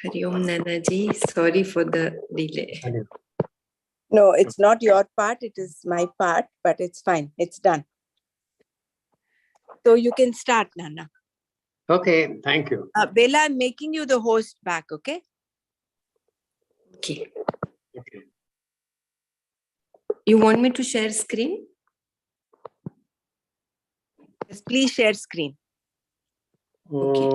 Hari Om Nanaji, sorry for the delay. No, it's not your part, it is my part, but it's fine. It's done. So you can start, Nana. Okay, thank you. Bella, I'm making you the host back, okay? Okay. Okay. You want me to share screen? Yes, please share screen. Okay.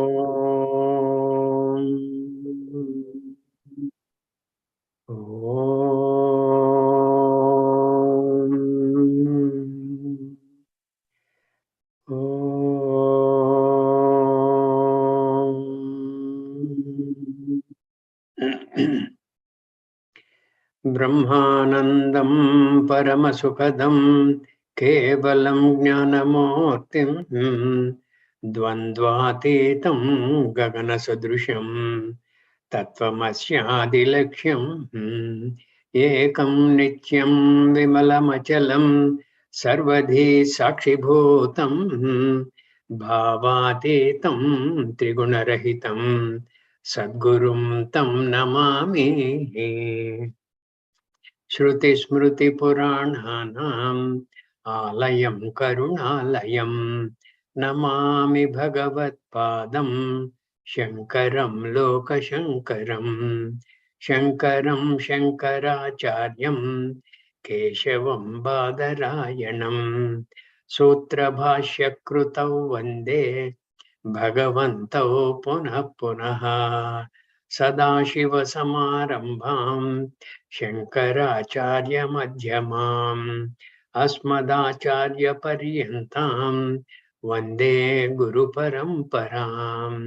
ब्रह्मानन्दं परमसुखदं केवलं ज्ञानमूर्तिं द्वन्द्वातीतं गगनसदृशं तत्त्वमस्यादिलक्ष्यं एकं नित्यं विमलमचलं सर्वधी साक्षिभूतं भावातीतं त्रिगुणरहितं सद्गुरुं तं नमामि। श्रुतिस्मृतिपुराणानाम् आलयं करुणालयं नमामि भगवत्पादं शङ्करं लोकशङ्करं शङ्करं शङ्कराचार्यं केशवं बादरायणं सूत्रभाष्यकृतौ वन्दे भगवन्तौ पुनः पुनः सदाशिवसमारम्भां शङ्कराचार्यमध्यमाम् अस्मदाचार्यपर्यन्तां वन्दे गुरुपरम्पराम्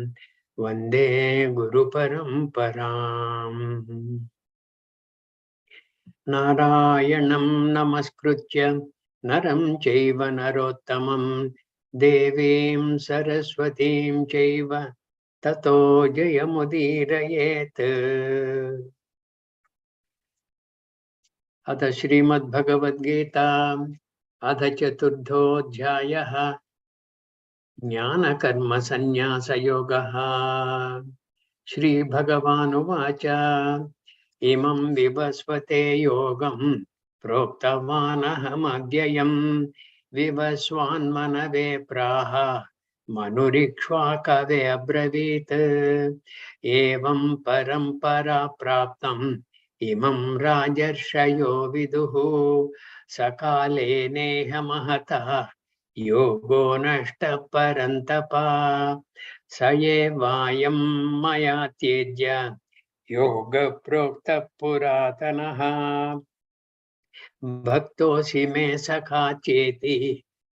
वन्दे गुरुपरम्पराम्। नारायणं नमस्कृत्य नरं चैव नरोत्तमं देवीं सरस्वतीं चैव ततो जयमुदीरयेत्। अथ श्रीमद् भगवद गीता अथ चतुर्थोऽध्यायः ज्ञानकर्म संन्यासयोगः। श्री भगवानुवाच इमं विवस्वते योगं प्रोक्तवानहमव्ययं विवस्वान्मनवे प्राह मनुरीक्ष्वाकवे अब्रवीत् एवं परम्परा प्राप्तम् इमं राजर्षयो विदुः सकाले नेह महतः योगो नष्टः परन्तप स एवायं मया त्यज्य योग प्रोक्तः पुरातनः भक्तोऽसि मे सखा चेति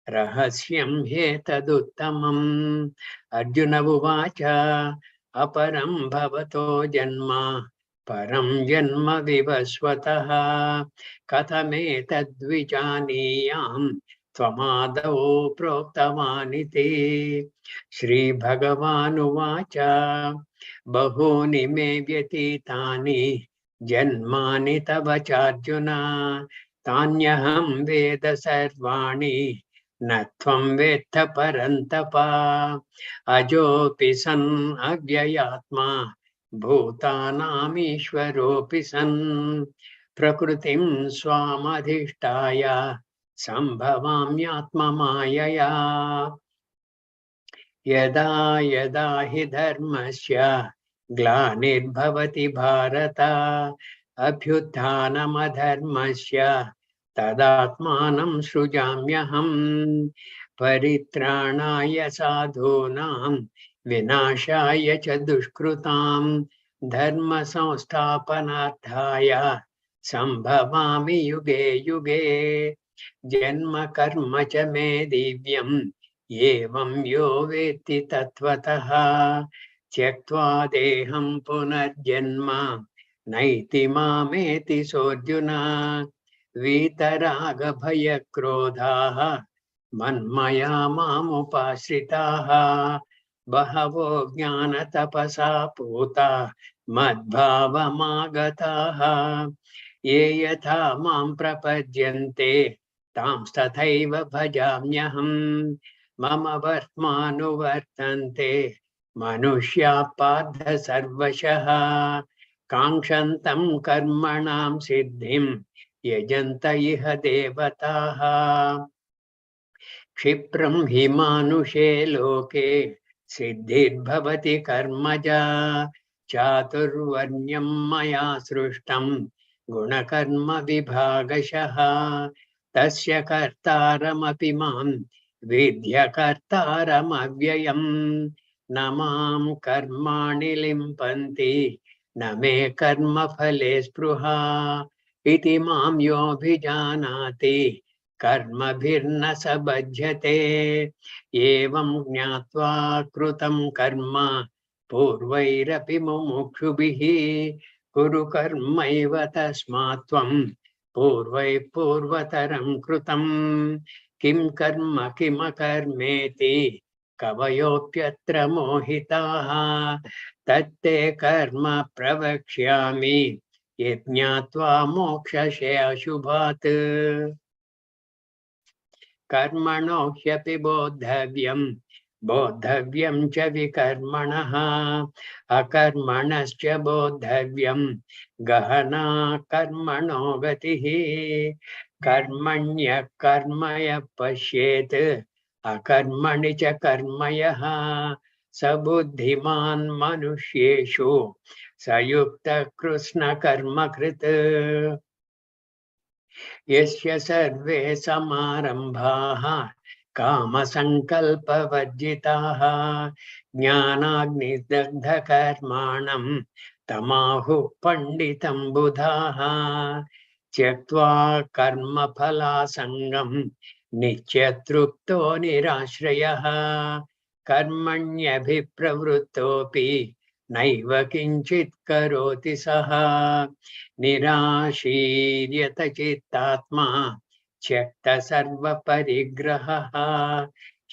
रहस्यं ह्येतदुत्तमम्। अर्जुन उवाच अपरं भवतो जन्म परं जन्म विवस्वतः कथमेतद्विजानीयाम् त्वमादौ प्रोक्तवानिति। श्रीभगवानुवाच बहूनि मे व्यतीतानि जन्मानि तव चार्जुन तान्यहं वेद सर्वाणि न त्वं वेत्थ परन्तप अजोऽपि सन् अव्ययात्मा भूतानामीश्वरोऽपि सन् प्रकृतिं स्वामधिष्ठाय सम्भवाम्यात्ममायया यदा यदा हि धर्मस्य ग्लानिर्भवति भारत अभ्युत्थानमधर्मस्य तदात्मानं सृजाम्यहम् परित्राणाय साधूनां विनाशाय च दुष्कृतां धर्म संस्थापनार्थाय सम्भवामि युगे युगे जन्म कर्म च मे दिव्यम् एवं यो वेत्ति तत्त्वतः त्यक्त्वा देहं पुनर्जन्म नैति मामेति सोऽर्जुन वीतरागभयक्रोधाः मन्मया मामुपाश्रिताः बहवो ज्ञानतपसा पूता मद्भावमागताः ये यथा मां प्रपद्यन्ते तांस्तथैव भजाम्यहम् मम वर्त्मानुवर्तन्ते मनुष्या पार्थ सर्वशः काङ्क्षन्तं कर्मणां सिद्धिं यजन्त इह देवताः क्षिप्रं हि मानुषे लोके सिद्धिर्भवति कर्मजा चातुर्वर्ण्यं मया सृष्टं गुणकर्म विभागशः तस्य कर्तारमपि मां विद्य कर्तारमव्ययम् न मां कर्माणि लिम्पन्ति न मे कर्मफले स्पृहा इति मां योऽभिजानाति कर्मभिर्न स बध्यते एवं ज्ञात्वा कृतं कर्म पूर्वैरपि मुमुक्षुभिः कुरु कर्मैव तस्मात् त्वं पूर्वैः पूर्वतरं कृतं किं कर्म किमकर्मेति कवयोऽप्यत्र मोहिताः तत्ते कर्म प्रवक्ष्यामि यज्ञात्वा मोक्षसे अशुभात् कर्मणो ह्यपि बोद्धव्यं च विकर्मणः अकर्मणश्च बोद्धव्यं गहना कर्मणो गतिः कर्मण्यः कर्म यः पश्येत् अकर्मणि च कर्म यः स बुद्धिमान् मनुष्येषु स युक्तः कृष्णकर्मकृत् यस्य सर्वे समारम्भाः कामसङ्कल्पवर्जिताः ज्ञानाग्निदग्धकर्माणं तमाहुः पण्डितं बुधाः त्यक्त्वा कर्मफलासङ्गं नित्यतृप्तो निराश्रयः कर्मण्यभिप्रवृत्तोऽपि नैव किञ्चित् करोति सः निराशीर्यत चित्तात्मा त्यक्त सर्वपरिग्रहः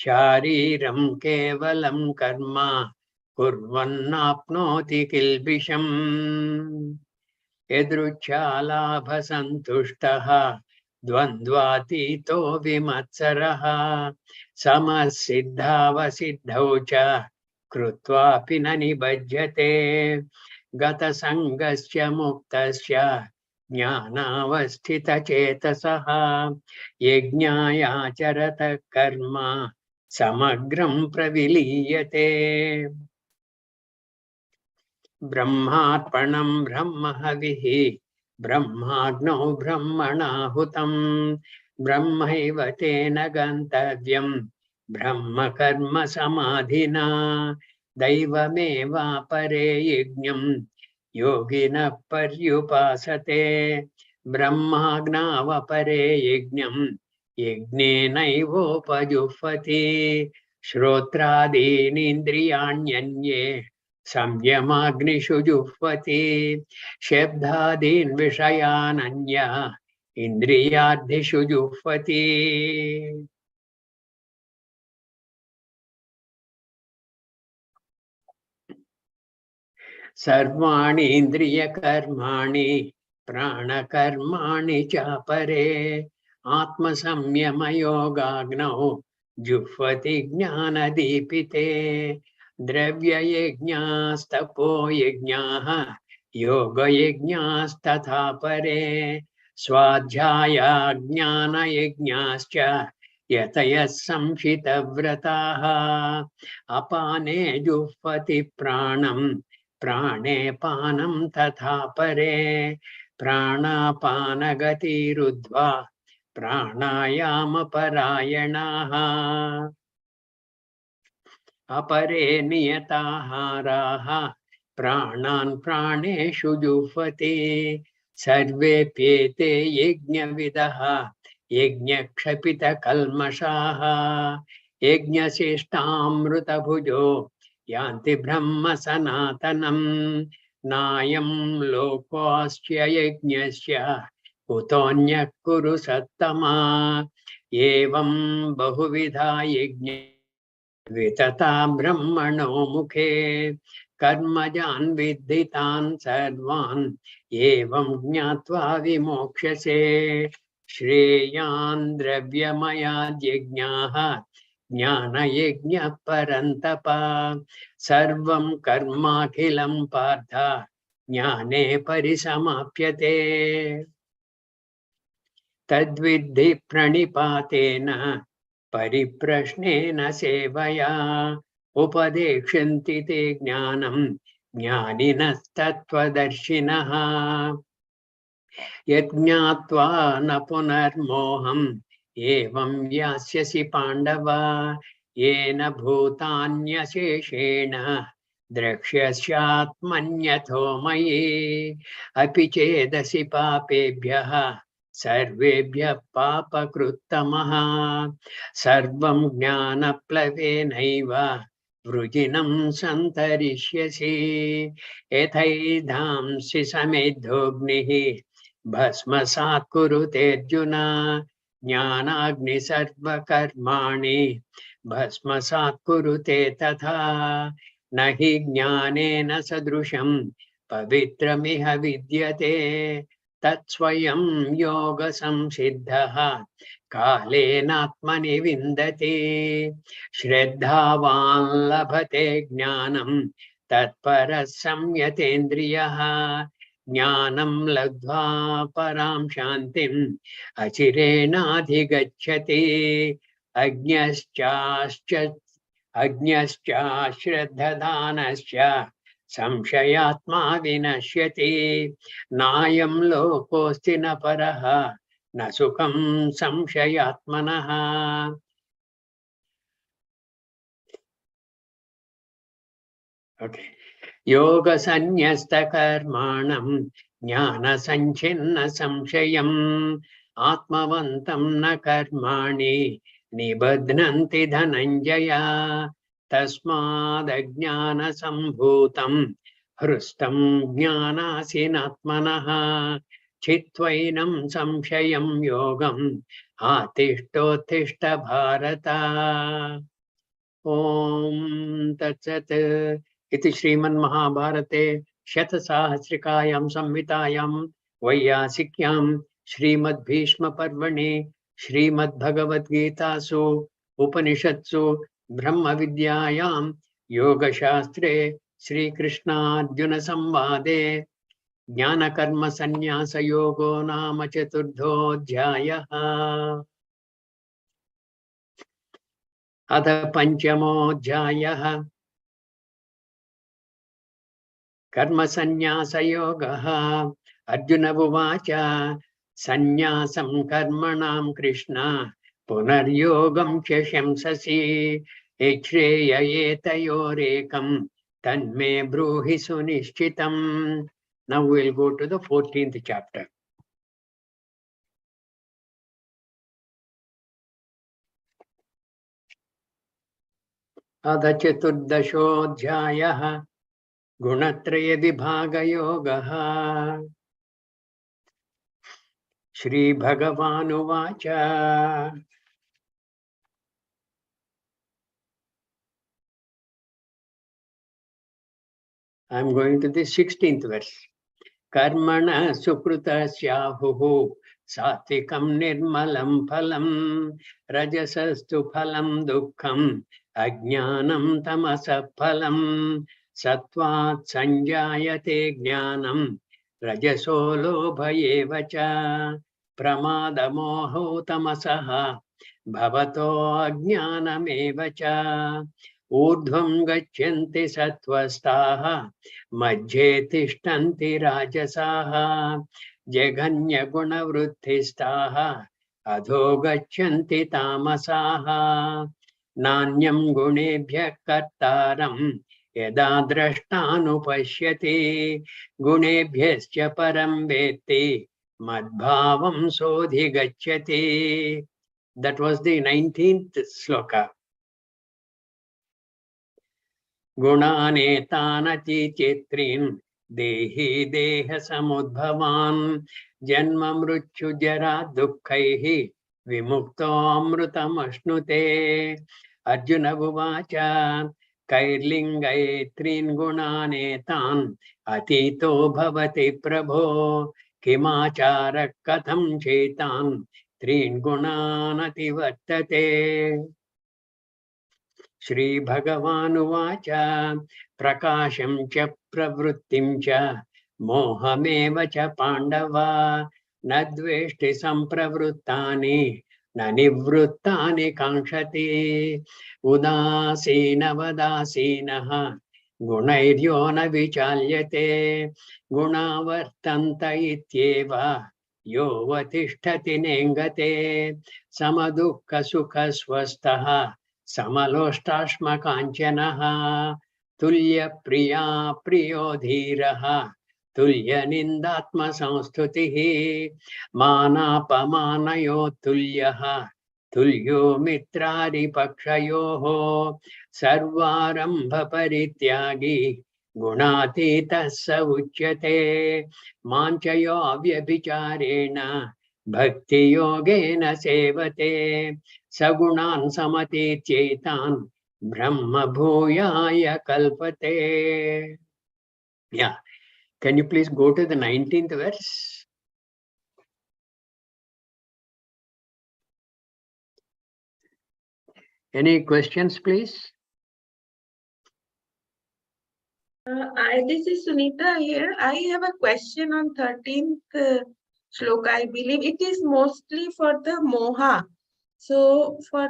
शारीरं केवलं कर्म कुर्वन्नाप्नोति किल्बिषम् यदृच्छालाभसन्तुष्टः द्वन्द्वातीतो विमत्सरः समसिद्धावसिद्धौ च कृत्वापि न निबध्यते गतसङ्गस्य मुक्तस्य ज्ञानावस्थितचेतसः यज्ञायाचरत कर्म समग्रं प्रविलीयते ब्रह्मार्पणं ब्रह्महविः ब्रह्माग्नौ ब्रह्मणाहुतं ब्रह्मैव तेन गन्तव्यं ब्रह्म कर्म समाधिना दैवमेवापरे यज्ञं योगिनः पर्युपासते ब्रह्माग्नावपरे यज्ञं यज्ञेनैवोपजुह्वति श्रोत्रादीनीन्द्रियाण्यन्ये संयमाग्निषु जुह्वति शब्दादीन् विषयानन्या इन्द्रियार्धिषु जुह्वति सर्वाणि इन्द्रियकर्माणि प्राणकर्माणि चापरे आत्मसंयमयोगाग्नौ जुह्वति ज्ञानदीपिते द्रव्ययज्ञास्तपो यज्ञाः योगयज्ञास्तथा परे स्वाध्यायज्ञानयज्ञाश्च यतयः संशितव्रताः अपाने जुह्वति प्राणं प्राणे पानं तथा परे प्राणापानगतिरुद्ध्वा प्राणायामपरायणाः अपरे नियताहाराः प्राणान् प्राणेषु जुह्वति सर्वेऽप्येते यज्ञविदः यज्ञक्षपितकल्मषाः यज्ञशिष्टामृतभुजो यान्ति ब्रह्म सनातनं नायं लोकोऽस्य यज्ञस्य कुतोऽन्यः कुरु सत्तमा एवं बहुविधा यज्ञ वितता ब्रह्मणो मुखे कर्मजान् विद्धितान् सर्वान् एवं ज्ञात्वा विमोक्ष्यसे श्रेयान् द्रव्यमयाद्यज्ञाः ज्ञानयज्ञः परन्तप सर्वं कर्माखिलं पार्थ ज्ञाने परिसमाप्यते तद्विद्धि प्रणिपातेन परिप्रश्नेन सेवया उपदेक्षन्ति ते ज्ञानं ज्ञानिनस्तत्त्वदर्शिनः यज्ञात्वा न पुनर्मोहम् एवं यास्यसि पाण्डव येन भूतान्यशेषेण द्रक्ष्यस्यात्मन्यथो मयि अपि चेदसि पापेभ्यः सर्वेभ्यः पापकृत्तमः सर्वं ज्ञानप्लवेनैव वृजिनं सन्तरिष्यसि यथैधांसि समेद्धोऽग्निः भस्मसात् कुरुतेऽर्जुन ज्ञानाग्नि सर्वकर्माणि भस्मसात् कुरुते तथा न हि ज्ञानेन सदृशं पवित्रमिह विद्यते तत्स्वयं योगसंसिद्धः कालेनात्मनि विन्दति श्रद्धावान् लभते ज्ञानं तत्परः संयतेन्द्रियः ज्ञानं लब्ध्वा परां शान्तिम् अचिरेणाधिगच्छति अज्ञश्च श्रद्धदानश्च संशयात्मा विनश्यति नायं लोकोऽस्ति न परः न सुखं संशयात्मनः योगसन्न्यस्तकर्माणं ज्ञानसञ्छिन्न संशयम् आत्मवन्तं न कर्माणि निबध्नन्ति धनञ्जय तस्मादज्ञानसम्भूतं हृष्टं ज्ञानासीनात्मनः चित्वैनं संशयं योगम् आतिष्ठोत्तिष्ठ भारत ॐ तत्सत् इति श्रीमन्महाभारते शतसाहस्रिकायां संहितायां वैयासिक्यां श्रीमद्भीष्मपर्वणि श्रीमद्भगवद्गीतासु उपनिषत्सु ब्रह्मविद्यायां योगशास्त्रे श्रीकृष्णार्जुनसंवादे ज्ञानकर्मसन्न्यासयोगो नाम चतुर्थोऽध्यायः अथ पञ्चमोऽध्यायः कर्मसन्न्यासयोगः अर्जुन उवाच सन्न्यासं कर्मणां कृष्ण पुनर्योगं च शंससि यच्छ्रेययेतयोरेकं तन्मे ब्रूहि सुनिश्चितम् Now we will go to the 14th chapter. अथ चतुर्दशोऽध्यायः गुणत्रयविभागयोगः श्रीभगवानुवाच I am going to the 16th verse. कर्मणः सुकृतस्याहुः सात्विकं निर्मलं फलं रजसस्तु फलं दुःखम् अज्ञानं तमसः फलं सत्त्वात् संजायते ज्ञानं रजसो लोभ एव च प्रमादमोहो तमसः भवतो अज्ञानमेव च ऊर्ध्वं गच्छन्ति सत्त्वस्ताः मध्ये तिष्ठन्ति राजसाः जघन्यगुणवृत्तिस्ताः अधो गच्छन्ति तामसाः नान्यं गुणेभ्यः कर्तारं यदा द्रष्टानुपश्यति गुणेभ्यश्च परं वेत्ति मद्भावं सोऽधिगच्छति. That was the 19th sloka. गुणानेतानतिचित्रीन् देहि देहसमुद्भवान् जन्म मृत्यु जरा दुःखैः विमुक्तोऽमृतमश्नुते. अर्जुन उवाच कैर्लिङ्गैत्रीन् गुणानेतान् अतीतो भवति प्रभो किमाचारः कथं चेतान् त्रीन् गुणान् अतिवर्तते. Shri Bhagavanuvacha Prakasham cha pravrittim cha mohameva cha pandava nadveshti sampravruttani na nivruttani kankshati udasina vadasinaha gunairyo na vichalyate gunavartanta ityeva yo vatishtati nengate samadukha sukha swastaha समलोष्टाश्म कांचनः तुल्य प्रिया प्रियो धीरः तुल्य निंदात्म संस्तुतिः मानापमानयो तुल्यः तुल्यो मित्रारिपक्षयोः सर्वारंभ परित्यागी गुणातीतः स उच्यते माञ्चयो व्यभिचारेण भक्ति योगेन सेवते सगुणान् समतीत्यैतान् ब्रह्म भूयाय कल्पते. Yeah, can you please go to the 19th verse? Any questions, please? This is Sunita here. I have a question on 13th shloka. I believe it is mostly for the moha. So for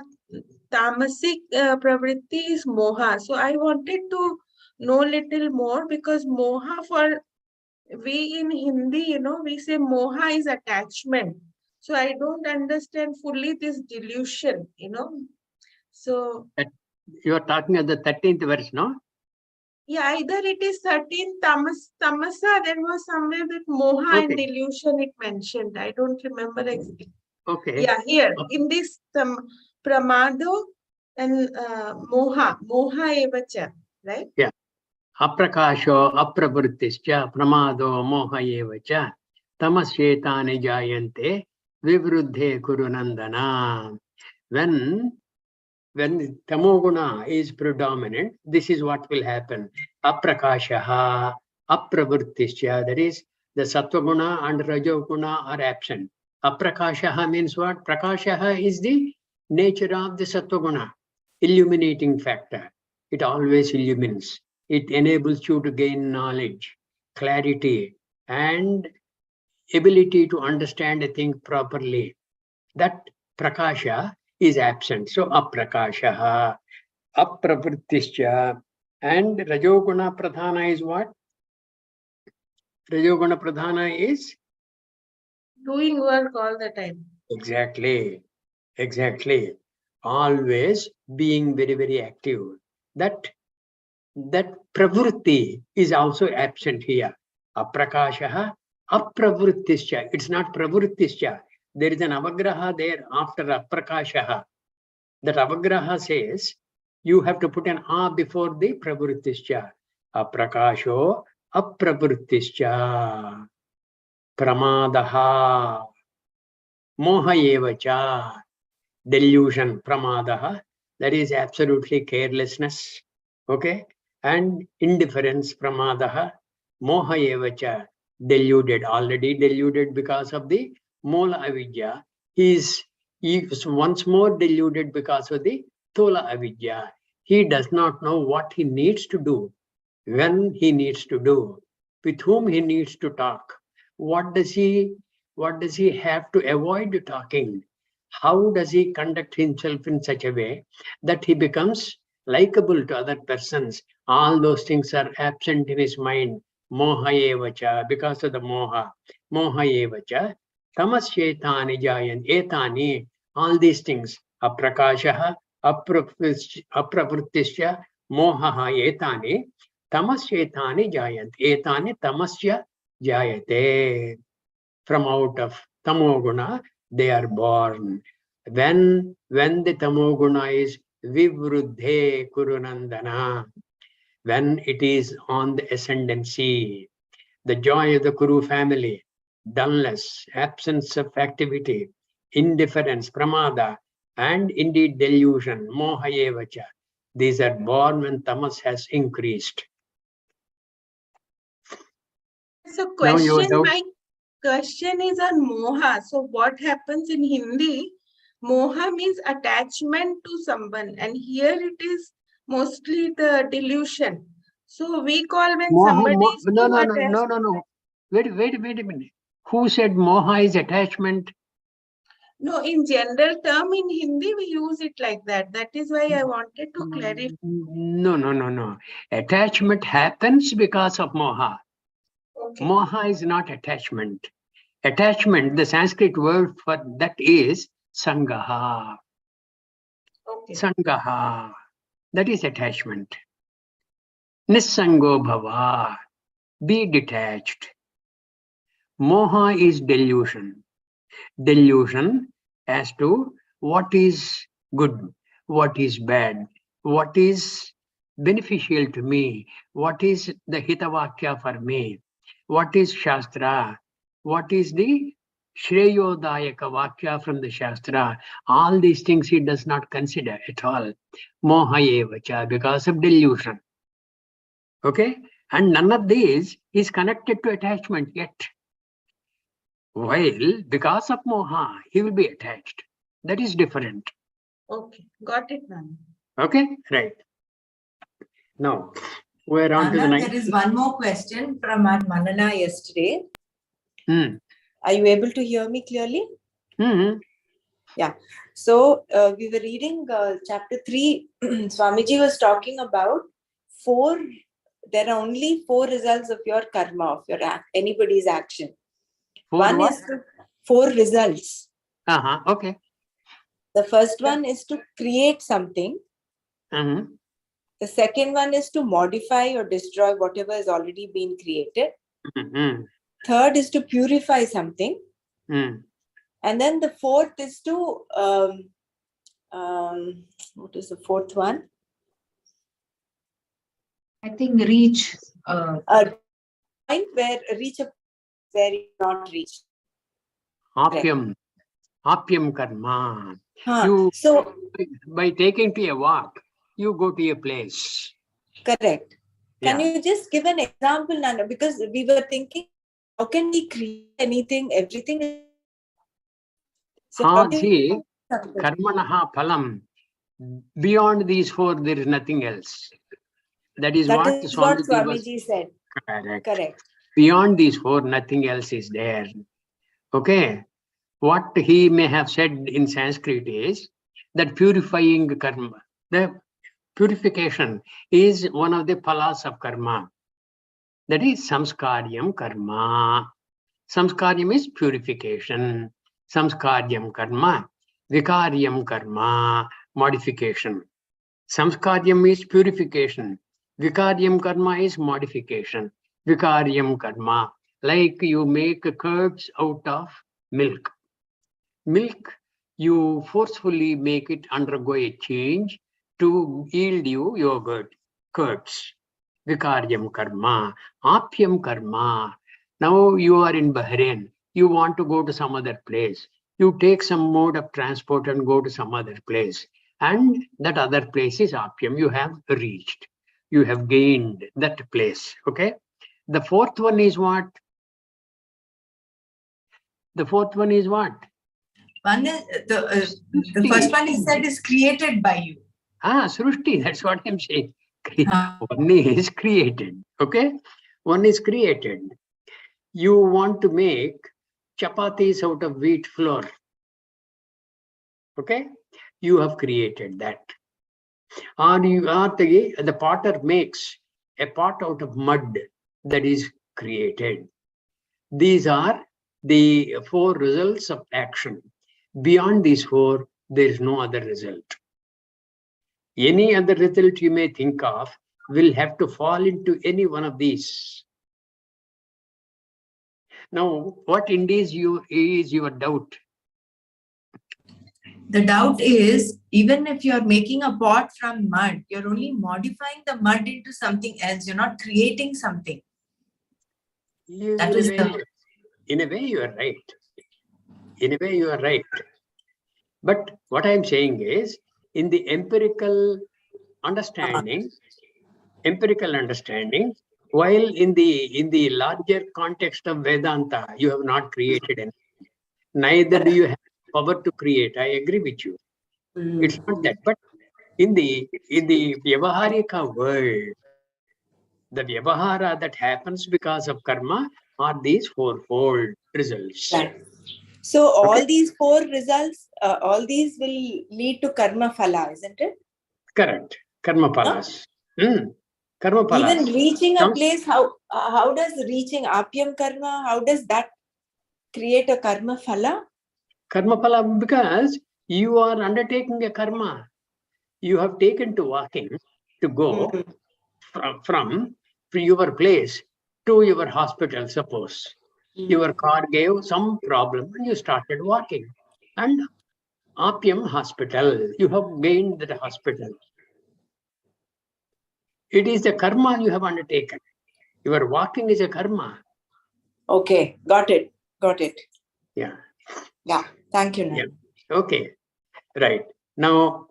tamasic pravritti is moha. So I wanted to know little more because moha, for we in Hindi, we say moha is attachment. So I don't understand fully this delusion, So You are talking at the 13th verse, no? yeah, either it is 13 tamasa, there was somewhere with moha and Okay. delusion it mentioned. I don't remember exactly. Okay. Yeah, here in this pramado and moha evacha, right? Yeah. Aprakasho apravrittischa pramado moha evacha tamashetani jayante vivruddhe kurunandana. When tamoguna is predominant, this is what will happen. Aprakashaha, apravrittischa, that is, the sattva-guna and rajoguna are absent. Aprakashaha means what? Prakashaha is the nature of the sattva-guna, illuminating factor. It always illumines. It enables you to gain knowledge, clarity, and ability to understand a thing properly. That prakasha is absent. So aprakashaha, apravrittischa, and rajoguna pradhana is what? Rajoguna pradhana is? Doing work all the time. Exactly. Always being very, very active. That pravritti is also absent here. Aprakashaha, apravrittischa. It's not pravrittischa. There is an avagraha there after aprakashaha. That avagraha says you have to put an a before the pravrittischa. Aprakasho apravrittischa. Pramadaha. Moha evacha. Delusion. Pramadaha. That is absolutely carelessness. Okay? And indifference. Pramadaha. Moha evacha. Deluded. Already deluded because of the mola avidya. He is once more deluded because of the thola avidya. He does not know what he needs to do, when he needs to do, with whom he needs to talk. What does he have to avoid talking? How does he conduct himself in such a way that he becomes likable to other persons? All those things are absent in his mind. Moha evacha, because of the moha. Moha evacha. Tamashetani jayan, etani, all these things. Aprakashaha, apravrittisya, mohaha etani, tamashetani jayant. Etani tamasya jayate. From out of tamoguna, they are born. When the tamoguna is vivruddhe kurunandana, when it is on the ascendancy, the joy of the Kuru family, dullness, absence of activity, indifference, pramada, and indeed delusion, moha evacha. These are born when tamas has increased. So Now my question is on moha. So what happens in Hindi? Moha means attachment to someone, and here it is mostly the delusion. So we call when Moha, somebody is no, too no, no, attached. no, no, no. Wait a minute. Who said moha is attachment? No, in general term in Hindi we use it like that. That is why I wanted to clarify. No, no, no, no. Attachment happens because of moha. Okay. Moha is not attachment. Attachment, the Sanskrit word for that is sangaha. Okay. Sangaha. That is attachment. Nissango bhava. Be detached. Moha is delusion. Delusion as to what is good, what is bad, what is beneficial to me, what is the hitavakya for me, what is Shastra, what is the Shreyodayaka Vakya from the Shastra. All these things he does not consider at all. Moha evacha, because of delusion. Okay? And none of these is connected to attachment yet. While because of moha, he will be attached. That is different. Okay. Got it, ma'am. Okay? Right. Now, we're on to the Anna, next. there is one more question from our Manana yesterday. Hmm. Are you able to hear me clearly? Hmm. So we were reading chapter 3. Swamiji was talking about there are only 4 results of your karma, of your anybody's action. One What? is 4 results. Okay. The first one is to create something. Mm-hmm. The second one is to modify or destroy whatever has already been created. Mm-hmm. Third is to purify something. Mm. And then the fourth is to, what is the fourth one? I think reach. A point where you not reached. Apyam. Apyam karma. So, by taking to a walk, you go to a place. correct. Can Yeah. you just give an example, Nana? Because we were thinking, how can we create anything, everything? So how do See, you karmanaha phalam. Beyond these 4, there is nothing else. That is what Swamiji was. Swamiji said. Correct. Beyond these 4, nothing else is there. Okay. What he may have said in Sanskrit is that purifying karma, the purification is one of the phalas of karma. That is samskaryam karma. Samskaryam is purification. Samskaryam karma. Vikaryam karma, modification. Samskaryam is purification. Vikaryam karma is modification. Vikaryam karma, like you make curds out of milk. Milk, you forcefully make it undergo a change to yield you yogurt, curds. Vikaryam karma, apyam karma. Now you are in Bahrain. You want to go to some other place. You take some mode of transport and go to some other place. And that other place is apyam. You have reached. You have gained that place. Okay. The fourth one is what? The fourth one is what? One is the first one he said is created by you. Srushti, that's what I'm saying. One is created, okay? One is created. You want to make chapatis out of wheat flour, okay? You have created that. Or the potter makes a pot out of mud, that is created. These are the 4 results of action. Beyond these 4, there is no other result. Any other result you may think of will have to fall into any one of these. Now, what indeed is your doubt? The doubt is, even if you're making a pot from mud, you're only modifying the mud into something else. You're not creating something. In a way, you are right. In a way, you are right. But what I'm saying is, in the empirical understanding, while in the larger context of Vedanta, you have not created anything. Neither do you have power to create. I agree with you. It's not that. But In the Vyavaharika world, the Vyavahara that happens because of karma are these fourfold results. Right. So all Okay. these four results, all these will lead to karma phala, isn't it? Correct. Karma palas. Karma palas. Even reaching a Now, place, how does reaching apyam karma, how does that create a karma phala? karma pala, because you are undertaking a karma. You have taken to walking to go from your place to your hospital, suppose. Your car gave some problem and you started walking. And Appium hospital, you have gained that hospital. It is the karma you have undertaken. Your walking is a karma. Okay, got it. Yeah. Yeah, thank you. Yeah. Okay. Right. Now,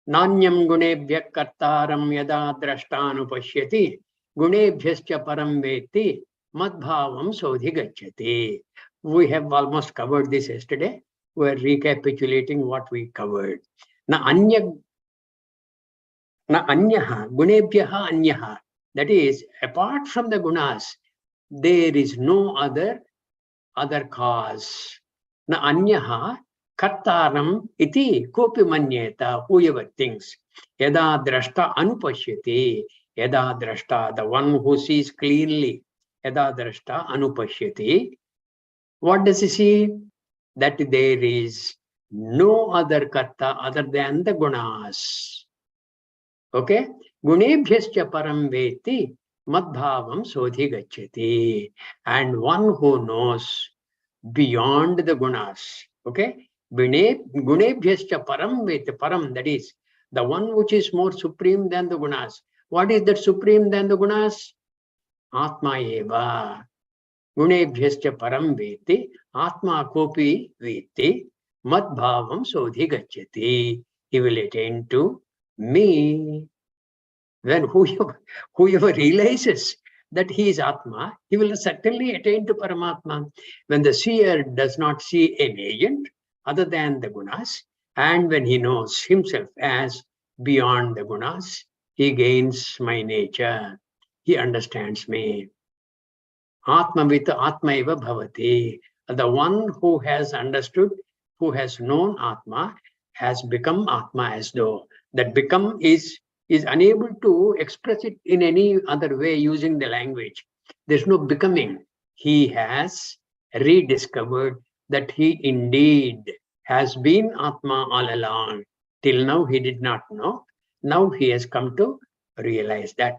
Nanyam gunebhya kartaram yada drashtanupashyati gunebhyascha param veti madbhavam sodhi gacchati. We have almost covered this yesterday. We are recapitulating what we covered. Na anyaha gunebhyaha anyaha. That is, apart from the gunas, there is no other cause. Na anyaha kartaram iti kopi manyeta, whoever thinks. Yada drashta anupashyati. Yada drashta, the one who sees clearly. Yada drashta anupashyati. What does he see? That there is no other karta other than the gunas. Okay? Gunebhyascha param veti madbhavam sodhi gacchati. And one who knows beyond the gunas. Okay? Gunebhyascha param veti. Param, that is the one which is more supreme than the gunas. What is that supreme than the gunas? Atma eva. Gunebhyascha param veti. Atma kopi veti. Madbhavam sodhi gacchati. He will attain to me. When whoever realizes that he is Atma, he will certainly attain to Paramatma. When the seer does not see an agent other than the gunas, and when he knows himself as beyond the gunas, he gains my nature. He understands me. Atma with Atma eva bhavati. The one who has understood, who has known Atma, has become Atma as though. That become is unable to express it in any other way using the language. There's no becoming. He has rediscovered that he indeed has been Atma all along. Till now he did not know. Now he has come to realize that.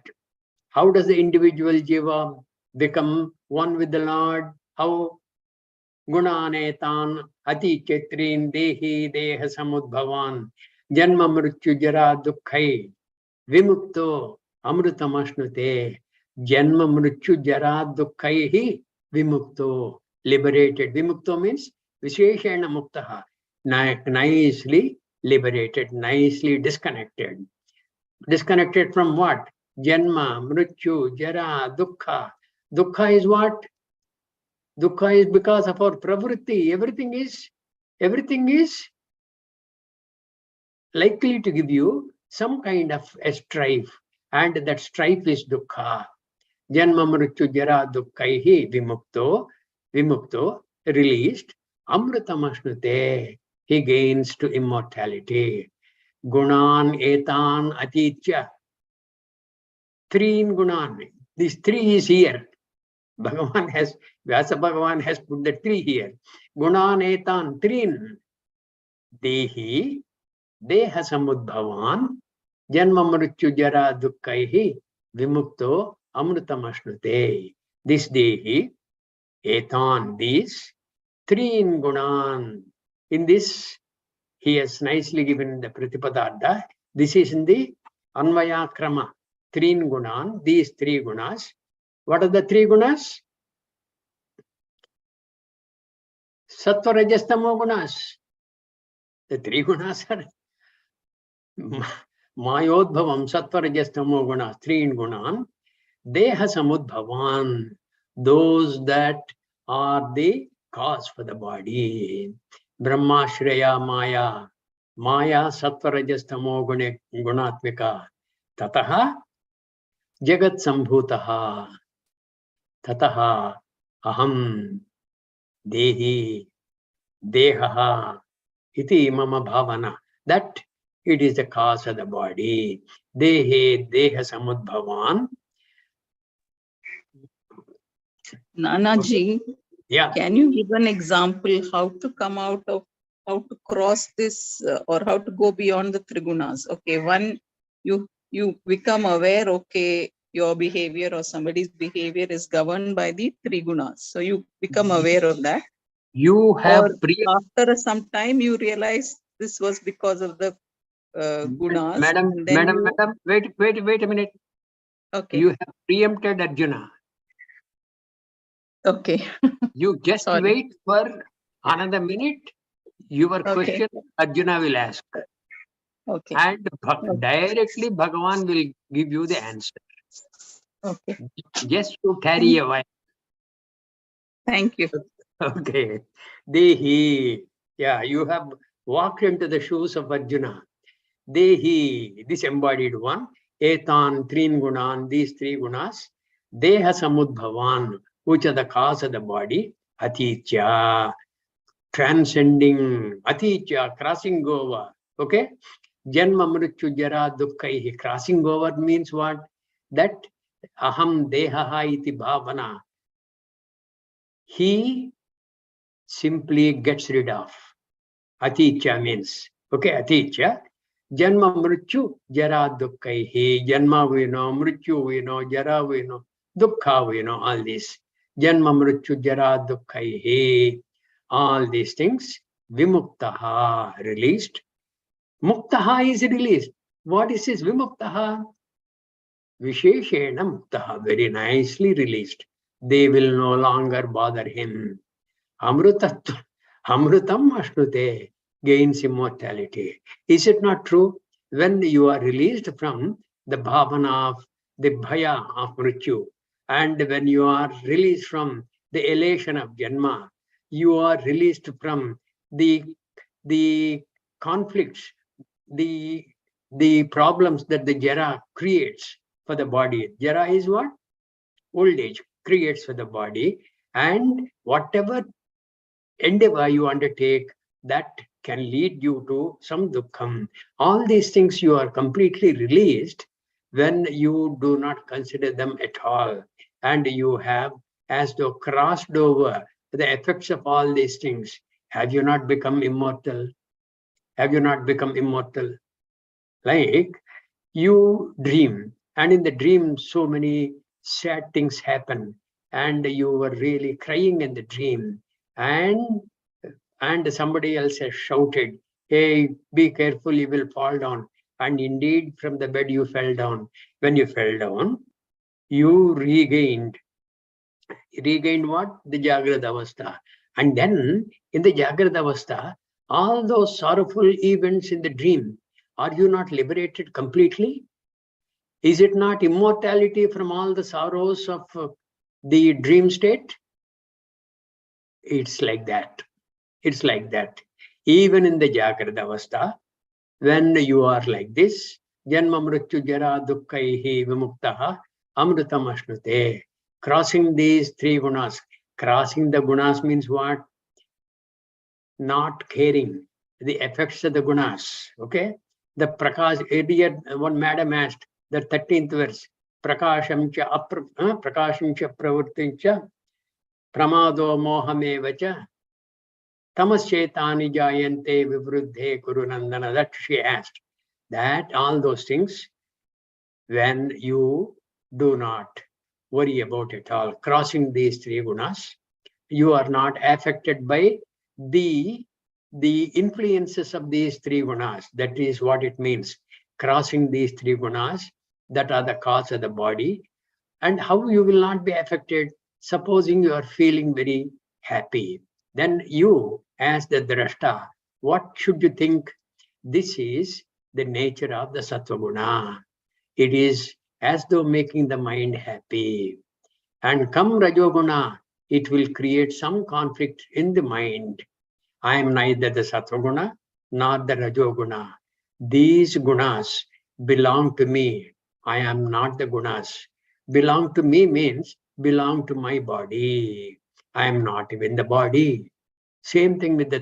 How does the individual jiva become one with the Lord? How? Gunanetan ati chetrin dehi deha samudbhavan janma mrityu jara dukkhai vimukto amrutamashnute. Janma mrityu jara dukkhai vimukto. Liberated. Vimukto means visheshena muktaha. Nicely liberated, nicely disconnected. Disconnected from what? Janma, mrityu, jara, dukkha. Dukkha is what? Dukkha is because of our pravritti. Everything is likely to give you some kind of a strife. And that strife is dukkha. Janma, mrityu, jara, dukkaihi vimukto, released. Amrutamashnute. He gains to immortality. Gunan etan atitya. Three in Gunan. This three is here. Vyasa Bhagavan has put the three here. Gunan etan trin. Dehi, deha samudbhavan, janma mrityu jara dukkaihi, vimukto amrutamashnute. This dehi, etan, these, three in Gunan. In this, he has nicely given the Pratipadartha. This is in the Anvaya Krama. Three gunan, these three gunas. What are the three gunas? Sattva, Rajas, Tamo gunas. The three gunas are Mayodbhavam, Sattva, Rajas, Tamo gunas, three in gunan. Deha samudbhavan, those that are the cause for the body. Brahma, Shreya, Maya. Maya Sattvarajastamo Gunatmika Tataha Jagat Sambhutaha Tataha Aham Dehi Dehaha Iti Mama Bhavana. That it is the cause of the body. Dehe Deha Samudbhavan. Nanaji, Yeah. can you give an example how to come out of, how to cross this or how to go beyond the trigunas? Okay, one, you become aware, okay, your behavior or somebody's behavior is governed by the trigunas. So you become aware of that. You have Or after some time you realize this was because of the gunas. Madam, and then you, wait a minute. okay, You have preempted Arjuna. okay, You just sorry. wait for another minute. Your Okay. question Arjuna will ask. Okay, And directly Bhagavan will give you the answer. okay, Just to carry a while. thank you. Okay. Dehi. Yeah, you have walked into the shoes of Arjuna. Dehi, this embodied one. Etan, Trin Gunan, these three gunas. Deha Samudbhavan, which are the cause of the body. Atitya, transcending. Atitya, crossing over. Okay? Janma Mrityu Jara Dukkaihi. Crossing over means what? That Aham Dehaha iti Bhavana. He simply gets rid of. Atitya means, okay, Atitya. Janma Mrityu Jara Dukkaihi. Janma we know, Mrityu we know, Jara we know, Dukkha we know, all this. Janma Mrityu Jara Dukkaihi. All these things. Vimuktaha, released. Muktaha is released. What is this Vimuktaha? Visheshena Muktaha, very nicely released. They will no longer bother him. Amrutam Ashnute gains immortality. Is it not true? When you are released from the bhavana of the bhaya of mrityu, and when you are released from the elation of janma, you are released from the conflicts, the problems that the jara creates for the body. Jara is what? Old age creates for the body, and whatever endeavor you undertake, that can lead you to some dukkham. All these things you are completely released when you do not consider them at all. And you have as though crossed over the effects of all these things. Have you not become immortal? Have you not become immortal? Like you dream, and in the dream, so many sad things happen, and you were really crying in the dream, and somebody else has shouted, "Hey, be careful, you will fall down." And indeed, from the bed you fell down. When you fell down, you regained what? The Jagrada Avastha. And then in the Jagrada Avastha, all those sorrowful events in the dream, are you not liberated completely? Is it not immortality from all the sorrows of the dream state? It's like that. It's like that. Even in the Jagrada Avastha, when you are like this, Janma Mrityu Jara Dukkaihi Vimuktaha Amritam Ashnute. Crossing these three gunas. Crossing the gunas means what? Not caring the effects of the gunas. Okay? The Prakash, earlier one madam asked, the 13th verse, Prakasham cha pravrittim cha pramado mohameva cha tamaschetani jayante vivruddhe kurunandana. That she asked. That all those things, when you do not worry about it all, crossing these three gunas, you are not affected by the influences of these three gunas. That is what it means. Crossing these three gunas that are the cause of the body. And how you will not be affected? Supposing you are feeling very happy, then you, as the drashta, what should you think? This is the nature of the sattva guna. It is as though making the mind happy. And come rajoguna, it will create some conflict in the mind. I am neither the sattva guna nor the Rajoguna. These gunas belong to me. I am not the gunas. Belong to me means belong to my body. I am not even the body. Same thing with the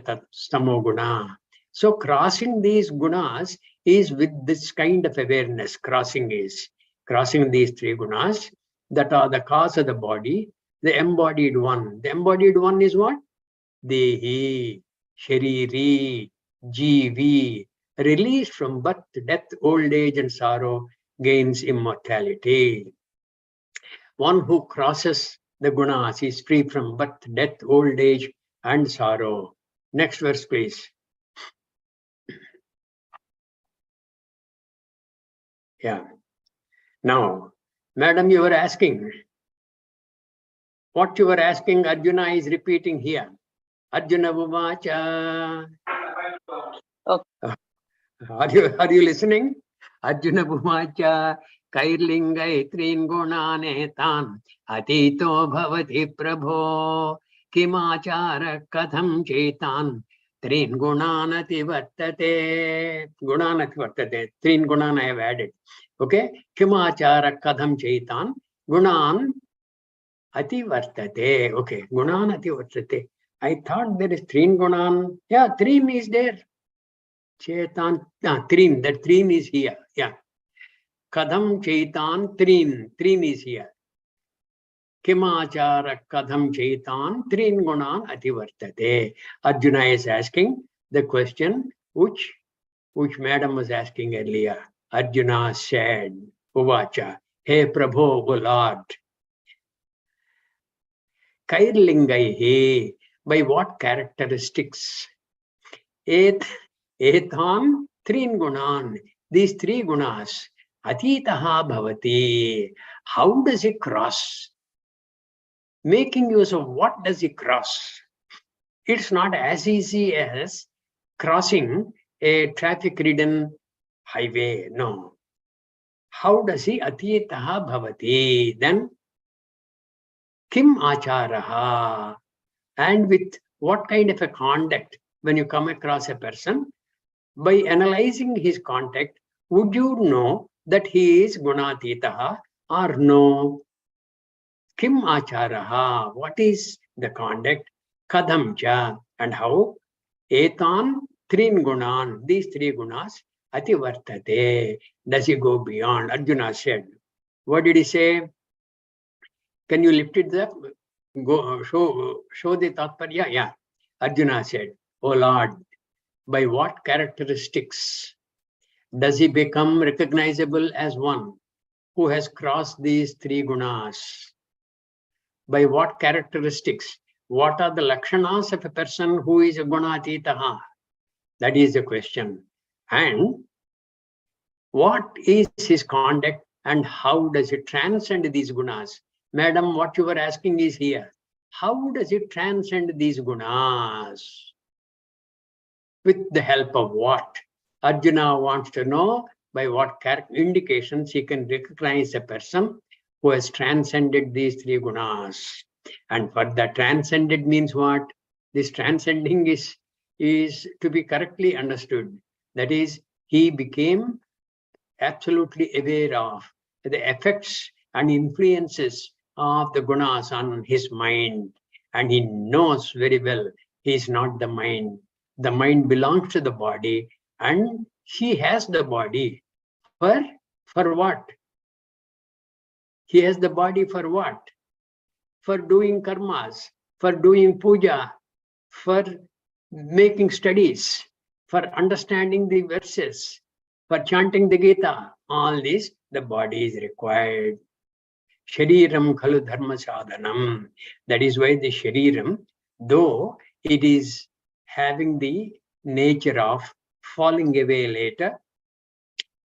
Tamoguna. So crossing these gunas is with this kind of awareness. Crossing these three gunas that are the cause of the body, the embodied one. The embodied one is what? Dehi, Shariri, Jivi, released from birth, death, old age, and sorrow, gains immortality. One who crosses the gunas is free from birth, death, old age, and sorrow. Next verse, please. Yeah. Now, madam, you were asking. What you were asking, Arjuna is repeating here. Arjuna Vuvacha. Okay. Are you listening? Arjuna Vuvacha. Kairlingai trin gunane tan atito bhavati prabho kimachara katham chetan trin gunanati vartate. Gunanati vartate. Trin gunan I have added. Okay. Kimachara katham chetan gunan ati vartate. Okay. Gunan ati vartate. I thought there is trin gunan. Yeah, trin is there. Chetan, trin, that trin is here. Yeah. Kadam Chaitan Trin. Trin is here. Kimachara Kadam Chaitan Trin Gunan Ativartate. Arjuna is asking the question which madam was asking earlier. Arjuna said, Uvacha, Hey Prabhu, O Lord. Kairlingai he, by what characteristics? Etan Trin Gunan. These three gunas. Atitaha bhavati. How does he cross? Making use of what does he cross? It's not as easy as crossing a traffic-ridden highway. No. How does he atitaha bhavati? Then kim acharaha? And with what kind of a conduct when you come across a person? By analyzing his conduct, would you know that he is gunatitaha or no? Kim acharaha? What is the conduct? Kadam cha. And how? Etan trin gunan. These three gunas. Ati vartate. Does he go beyond? Arjuna said. What did he say? Can you lift it up? Go show the tatparya. Yeah. Arjuna said, O Lord, by what characteristics does he become recognizable as one who has crossed these three gunas? By what characteristics? What are the lakshanas of a person who is a gunatitaha? That is the question. And what is his conduct and how does it transcend these gunas? Madam, what you were asking is here. How does it transcend these gunas? With the help of what? Arjuna wants to know by what indications he can recognize a person who has transcended these three gunas. And for that transcended means what? This transcending is to be correctly understood. That is, he became absolutely aware of the effects and influences of the gunas on his mind. And he knows very well he is not the mind. The mind belongs to the body and he has the body. For what? He has the body for what? For doing karmas, for doing puja, for making studies, for understanding the verses, for chanting the Gita. All this, the body is required. Shariram khalu dharma sadhanam. That is why the shariram, though it is having the nature of falling away later,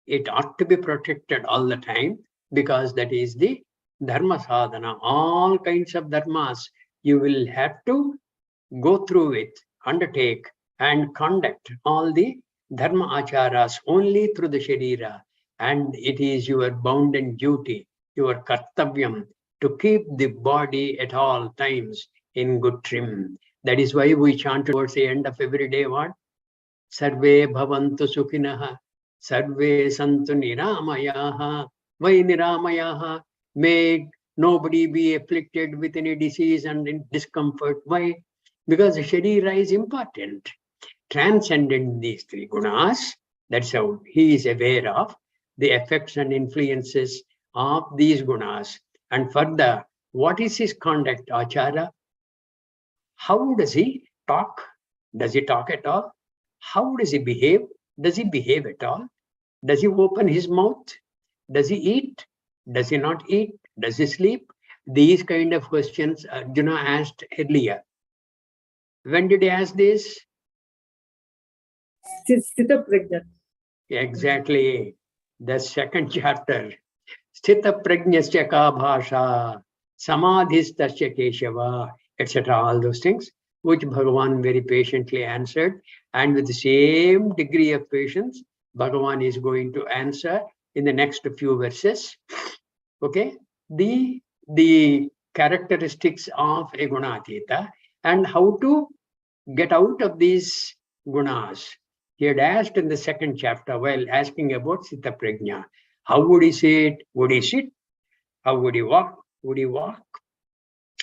it ought to be protected all the time because that is the dharma sadhana. All kinds of dharmas you will have to go through it, undertake and conduct all the dharma acharas only through the sharira. And it is your bounden duty, your kartavyam, to keep the body at all times in good trim. That is why we chant towards the end of every day what? Sarve bhavantu sukhinah, sarve santu niramayaha. Why niramayaha? May nobody be afflicted with any disease and discomfort. Why? Because the Sharira is important. Transcendent these three gunas, that's how he is aware of the effects and influences of these gunas. And further, what is his conduct, Achara? How does he talk? Does he talk at all? How does he behave? Does he behave at all? Does he open his mouth? Does he eat? Does he not eat? Does he sleep? These kind of questions Arjuna asked earlier. When did he ask this? Sthita Prajna. Exactly. The second chapter. Sthita Prajnasya ka bhasha, samadhistasya keshava, etc. All those things, which Bhagavan very patiently answered. And with the same degree of patience, Bhagavan is going to answer in the next few verses. Okay. The characteristics of a gunatita and how to get out of these gunas. He had asked in the second chapter while asking about Sthita Prajna. How would he say it? Would he sit? How would he walk? Would he walk?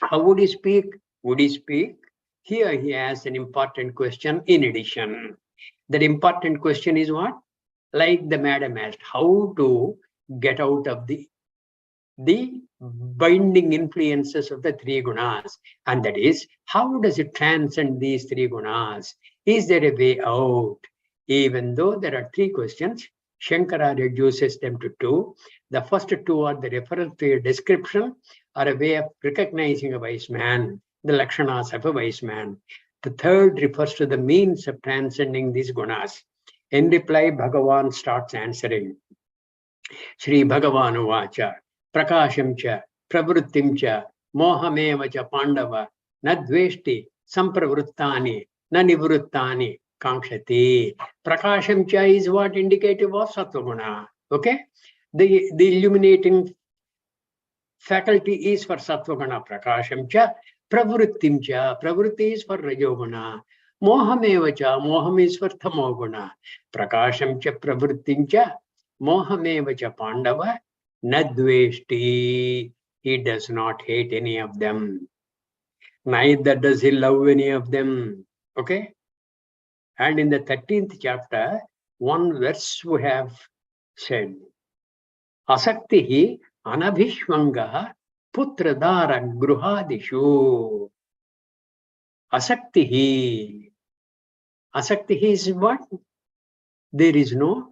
How would he speak? Would he speak? Here he asks an important question in addition. That important question is what? Like the madam asked, how to get out of the binding influences of the three gunas. And that is, how does it transcend these three gunas? Is there a way out? Even though there are three questions, Shankara reduces them to two. The first two are the reference to a description or a way of recognizing a wise man, the lakshanas of a wise man. The third refers to the means of transcending these gunas. In reply, Bhagavan starts answering. Shri Bhagavan Vacha, Prakasham cha, Pravrittim cha, Mohameva cha Pandava, Nadveshti, Sampravruttani, Nanivruttani, Kankshati. Prakasham cha is what indicative of Sattvaguna. Okay? The illuminating faculty is for Sattvaguna, Prakasham cha, Pravrittim cha, Pravritti is for Rajoguna. Mohameva cha, Moham is for Tamoguna. Prakasham cha, Pravrittim cha, Mohameva cha Pandava, Nadveshti. He does not hate any of them. Neither does he love any of them. Okay? And in the 13th chapter, one verse we have said, Asaktihi anabhishvangaha putradara gruhadishu. Asaktihi. Asaktihi is what? There is no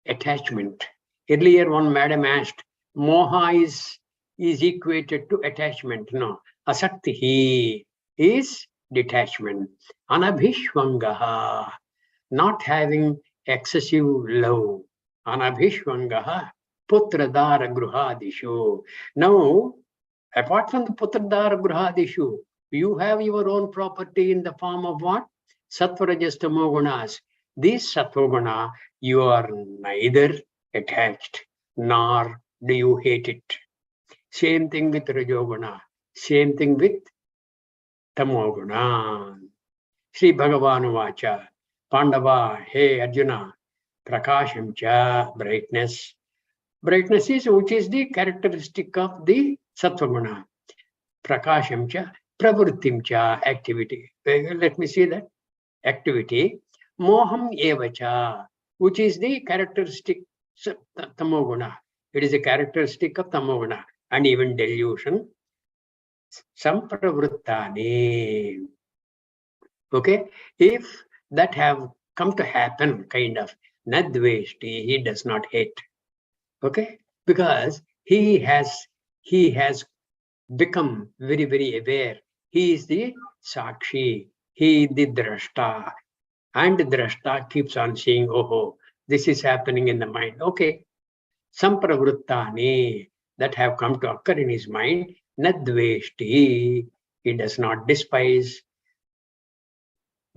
attachment. Earlier one madam asked, moha is equated to attachment. No. Asaktihi is detachment. Anabhishvangaha, not having excessive love. Anabhishvangaha, putradara gruhadishu. Now, apart from the putradara gruhadishu, you have your own property in the form of what? Sattva, rajas, tamo gunas. This sattva guna, you are neither attached nor do you hate it. Same thing with rajoguna. Same thing with tamoguna. Sri Bhagavan Vacha, Pandava, hey Arjuna, Prakasham cha, brightness. Brightness is which is the characteristic of the Sattvaguna. Prakasham cha, Pravrittim cha, activity. Let me see that. Activity. Moham evacha, which is the characteristic Tamoguna. It is a characteristic of Tamoguna. And even delusion. Sampravruttani. Okay, if that have come to happen, kind of, Nadveshti, he does not hate. Okay, because he has become very, very aware. He is the Sakshi, he is the Drashta. And the Drashta keeps on saying, oh, this is happening in the mind. Okay, Sampravruttani, that have come to occur in his mind, Nadveshti, he does not despise.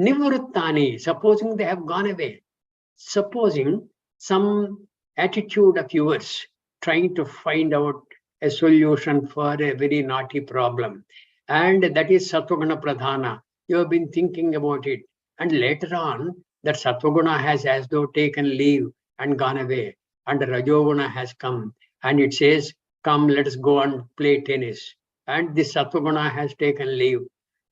Nivruttani, supposing they have gone away. Supposing some attitude of yours trying to find out a solution for a very naughty problem, and that is Sattvaguna Pradhana. You have been thinking about it, and later on, that Satvaguna has as though taken leave and gone away, and Rajoguna has come, and it says, come, let us go and play tennis. And this Satvaguna has taken leave.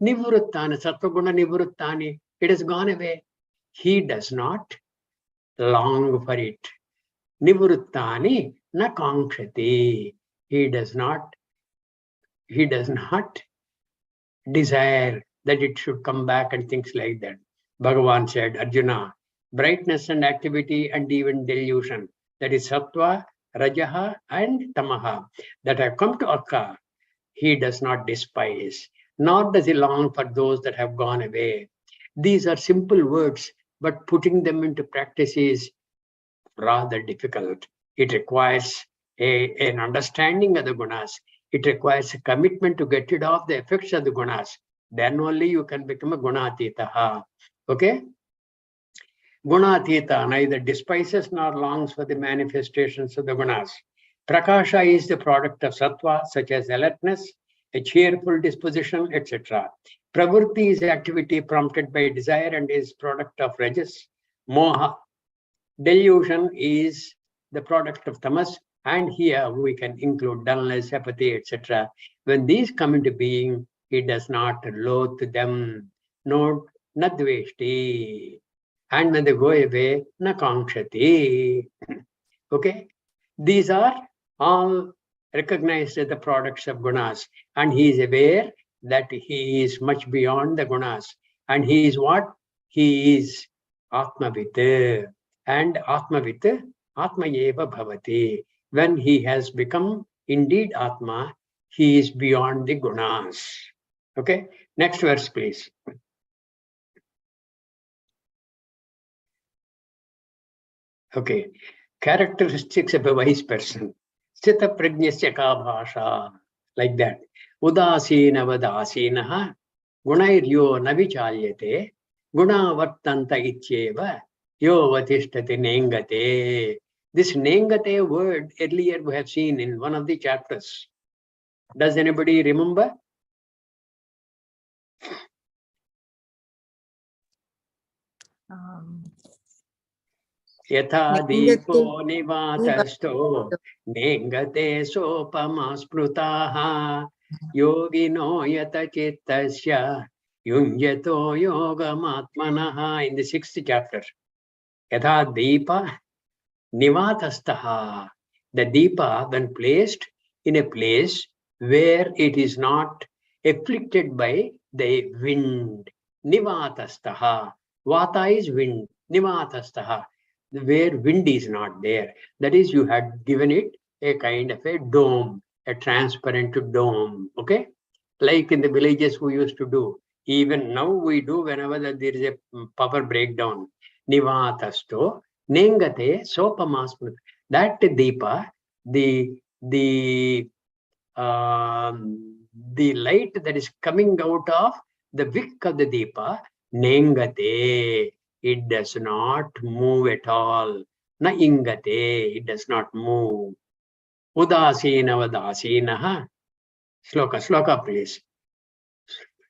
Nivruttani, Satvaguna Nivruttani, it has gone away. He does not long for it. Nivruttani na kankshati. He does not desire that it should come back and things like that. Bhagavan said, Arjuna, brightness and activity and even delusion, that is sattva, rajaha and tamaha, that have come to occur, he does not despise, nor does he long for those that have gone away. These are simple words, but putting them into practice is rather difficult. It requires an understanding of the gunas. It requires a commitment to get rid of the effects of the gunas. Then only you can become a gunatita. Okay? Gunatita neither despises nor longs for the manifestations of the gunas. Prakasha is the product of sattva, such as alertness, a cheerful disposition, etc. Pravritti is activity prompted by desire and is product of rajas. Moha, delusion, is the product of tamas, and here we can include dullness, apathy, etc. When these come into being, he does not loathe them, no nadveshti. And when they go away, na kankshati. Okay? These are all recognized as the products of gunas. And he is aware that he is much beyond the gunas. And he is what? He is Atmavit. And Atmavit, Atma eva bhavati. When he has become indeed Atma, he is beyond the gunas. Okay? Next verse, please. Okay. Characteristics of a wise person. Sthita prajnasya ka bhasha. Like that. Udasina vadasinaha gunairyo navichalyate guna vartanta ityeva yo vatishtati nengate. This nengate word earlier we have seen in one of the chapters. Does anybody remember? Yatha deepo nivatasto nengate sopama sprutaha yogino yata chittasya yunjato yogamatmanaha. In the 6th chapter. Yatha deepa nivatastaha. The deepa, when placed in a place where it is not afflicted by the wind. Nivatastaha. Vata is wind. Nivatastaha. Where wind is not there. That is, you had given it a kind of a dome, a transparent dome. Okay? Like in the villages we used to do. Even now we do whenever there is a power breakdown. Nivatasto nengate sopamasmut. That deepa, the light that is coming out of the wick of the deepa, nengate, it does not move at all. Na ingate, it does not move. Udasina vadasinaha. Sloka, please.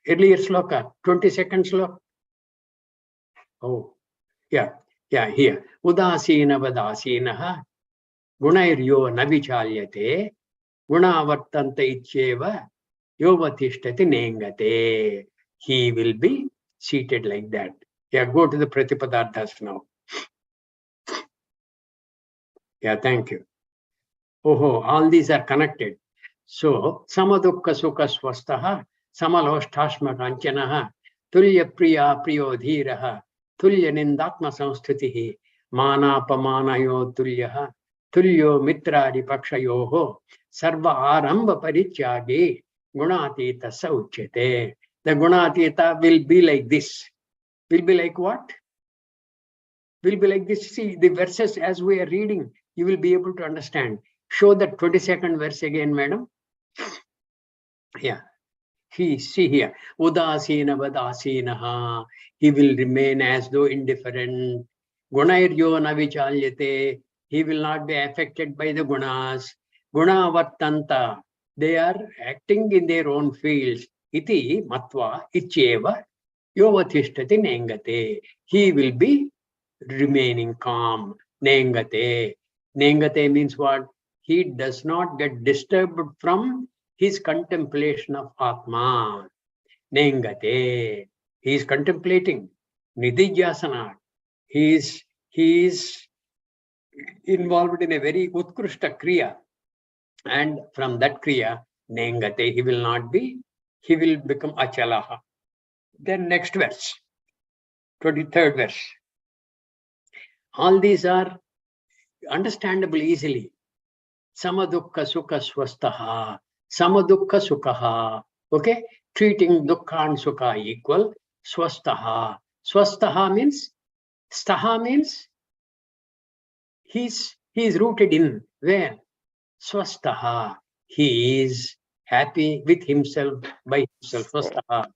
Earlier sloka, 22nd sloka. Oh, yeah, here. Udasina vadasinaha gunairyo navichalyate gunavartanta ityeva yovatishtati nengate. He will be seated like that. Yeah, go to the Pratipadarthas now. Yeah, thank you. Oh, all these are connected. So, samadukka sukha swastaha, samaloshtashma kanchanaha, tulya priya priyo dhiraha, tulya nindatma samsthitihi, manapamanayo tulyaha, tulyo mitradi pakshayoho, sarva aramba parityage, gunatita sa uchyate. The gunatita will be like this. Will be like what? Will be like this. See, the verses as we are reading, you will be able to understand. Show that 22nd verse again, madam. Yeah. See here. Udasina vadasinaha. He will remain as though indifferent. Gunairyo navichalyate. He will not be affected by the gunas. Guna vartanta. They are acting in their own fields. Iti matva icheva Yovathishtati nengate. He will be remaining calm. Nengate. Nengate means what? He does not get disturbed from his contemplation of Atma. Nengate. He is contemplating. Nidijasana. He is involved in a very utkrishta kriya. And from that kriya, nengate, he will not be, he will become achalaha. Then next verse, 23rd verse. All these are understandable easily. Samadukha sukha swastaha, samadukha sukha. Okay, treating dukkha and sukha equal. Swastaha. Swastaha means, staha means he is rooted in where? Swastaha. He is happy with himself, by himself. Swastaha.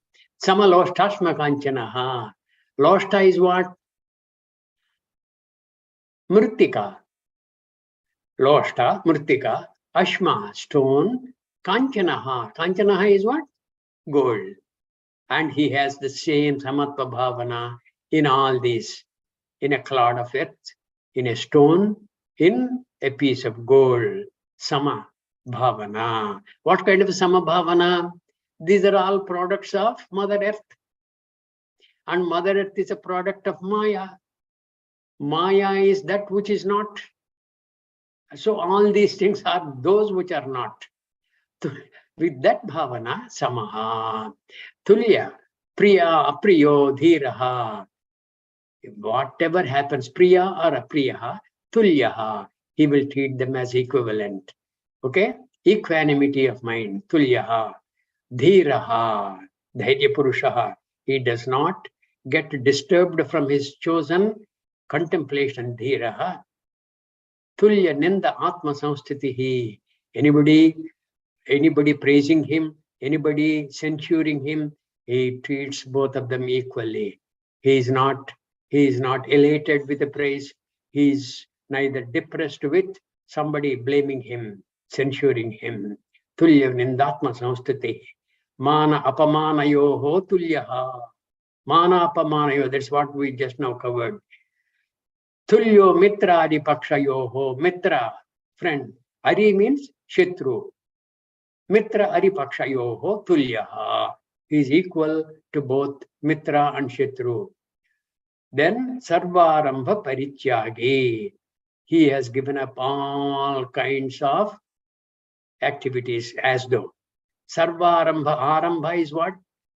Samaloshtasma kanchanaha. Loshta is what? Mrittika. Loshta, mrittika. Ashma, stone. Kanchanaha. Kanchanaha is what? Gold. And he has the same samatva bhavana in all these. In a clod of earth, in a stone, in a piece of gold. Sama bhavana. What kind of sama bhavana? These are all products of Mother Earth. And Mother Earth is a product of Maya. Maya is that which is not. So all these things are those which are not. With that bhavana, samaha. Tulya, priya, apriyo, dhiraha. Whatever happens, priya or apriya, tulyaha. He will treat them as equivalent. Okay? Equanimity of mind, tulyaha. Dhiraha, dhairya purushaha. He does not get disturbed from his chosen contemplation. Dhiraha. Tulya ninda atma samsthitihi. Anybody praising him, anybody censuring him, he treats both of them equally. He is not elated with the praise. He is neither depressed with somebody blaming him, censuring him. Tulya nindatma samsthitihi. Mana apamanayoho tulyaha. Mana apamanayo, that's what we just now covered. Tulyo mitra adi pakshayoho. Mitra, friend. Ari means shatru. Mitra adi pakshayoho tulyaha. He is equal to both mitra and shatru. Then sarvarambha parityagi. He has given up all kinds of activities as though. Sarvarambha, arambha is what?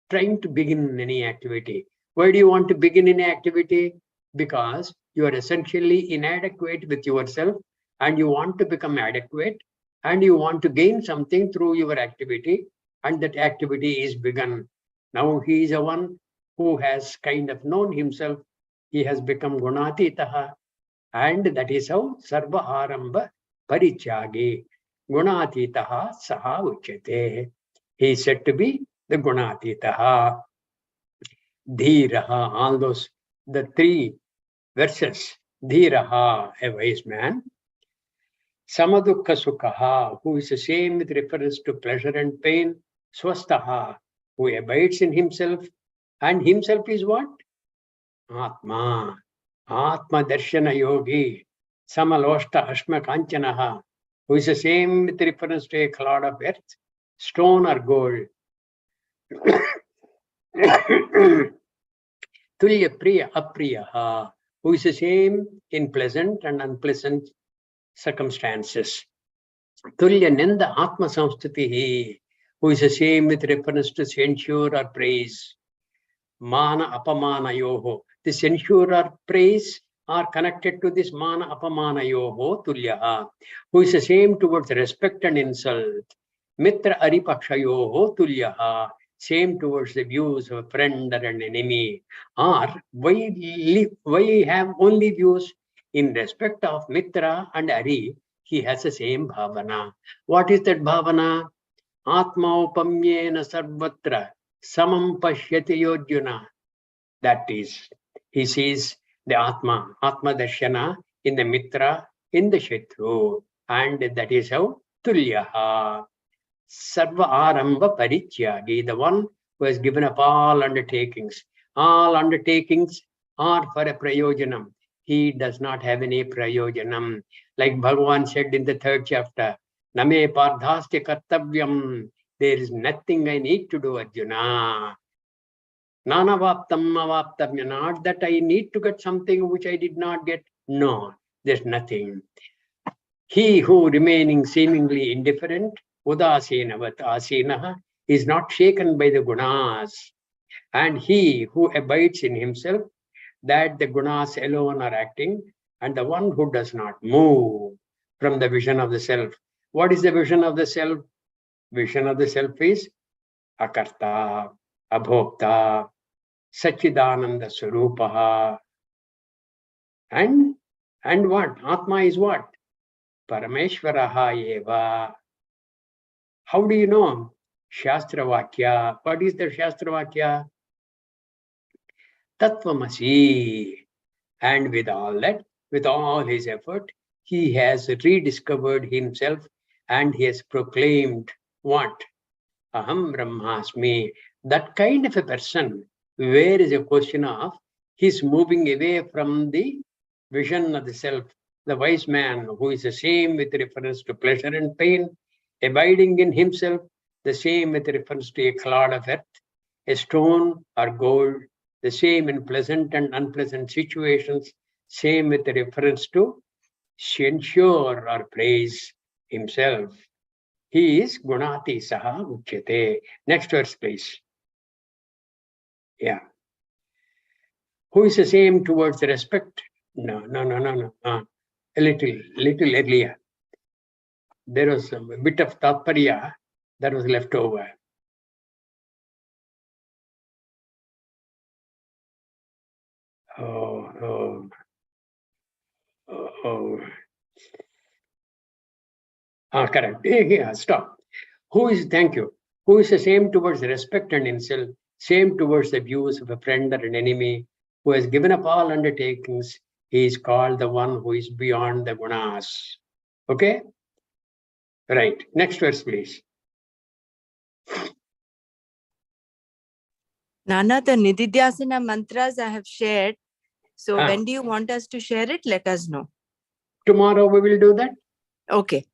Trying to begin any activity. Why do you want to begin any activity? Because you are essentially inadequate with yourself and you want to become adequate and you want to gain something through your activity, and that activity is begun. Now he is a one who has kind of known himself. He has become gunatitaha, and that is how sarva arambha parityagi. Gunatitaha saha uchyate. He is said to be the gunatitaha. Dhiraha, all those, the three verses. Dhiraha, a wise man. Samadukha sukhaha, who is the same with reference to pleasure and pain. Swastaha, who abides in himself. And himself is what? Atma. Atma darshana yogi. Samaloshta ashma kanchanaha, who is the same with reference to a clod of earth, stone or gold. Tulya priya apriyaha, who is the same in pleasant and unpleasant circumstances. Tulya ninda atma samsthitihi, who is the same with reference to censure or praise. Mana apamana yoho. The censure or praise are connected to this mana apamana yoho tulyaha, who is the same towards respect and insult. Mitra aripaksha yoho tulyaha, same towards the views of a friend or an enemy. Or why have only views in respect of mitra and ari? He has the same bhavana. What is that bhavana? Atma upamyena sarvatra samam pashyati yojuna. That is, he sees the Atma darshana in the mitra, in the shatru, and that is how tulyaha. Sarva arambha parityagi, the one who has given up all undertakings. all undertakings are for a prayojanam. He does not have any prayojanam. Like Bhagavan said in the 3rd chapter, Name pardhasti kartavyam. There is nothing I need to do, Arjuna. Nanavaptam avaptamya. Not that I need to get something which I did not get. No, there's nothing. He who remaining seemingly indifferent, udasinavat asinaha, is not shaken by the gunas. And he who abides in himself, that the gunas alone are acting, and the one who does not move from the vision of the self. What is the vision of the self? Vision of the self is akarta, abhokta, Sachidananda Swarupaha. And what? Atma is what? Parameshwaraha eva. How do you know? Shastra Vakya. What is the Shastra Vakya? Tattvamasi. And with all that, with all his effort, he has rediscovered himself and he has proclaimed what? Aham Brahmasmi. That kind of a person, where is a question of he's moving away from the vision of the self. The wise man who is the same with reference to pleasure and pain, abiding in himself, the same with reference to a clod of earth, a stone or gold, the same in pleasant and unpleasant situations, same with reference to censure or praise himself. He is gunati saha uchyate. Next verse, please. Yeah. Who is the same towards respect? No. A little earlier. There was a bit of tatparya that was left over. Correct. Yeah, stop. Thank you. Who is the same towards respect and himself, same towards the views of a friend or an enemy, who has given up all undertakings, he is called the one who is beyond the gunas. Okay? Right. Next verse, please. Nana, the Nididhyasana mantras I have shared. So when do you want us to share it? Let us know. Tomorrow we will do that. Okay.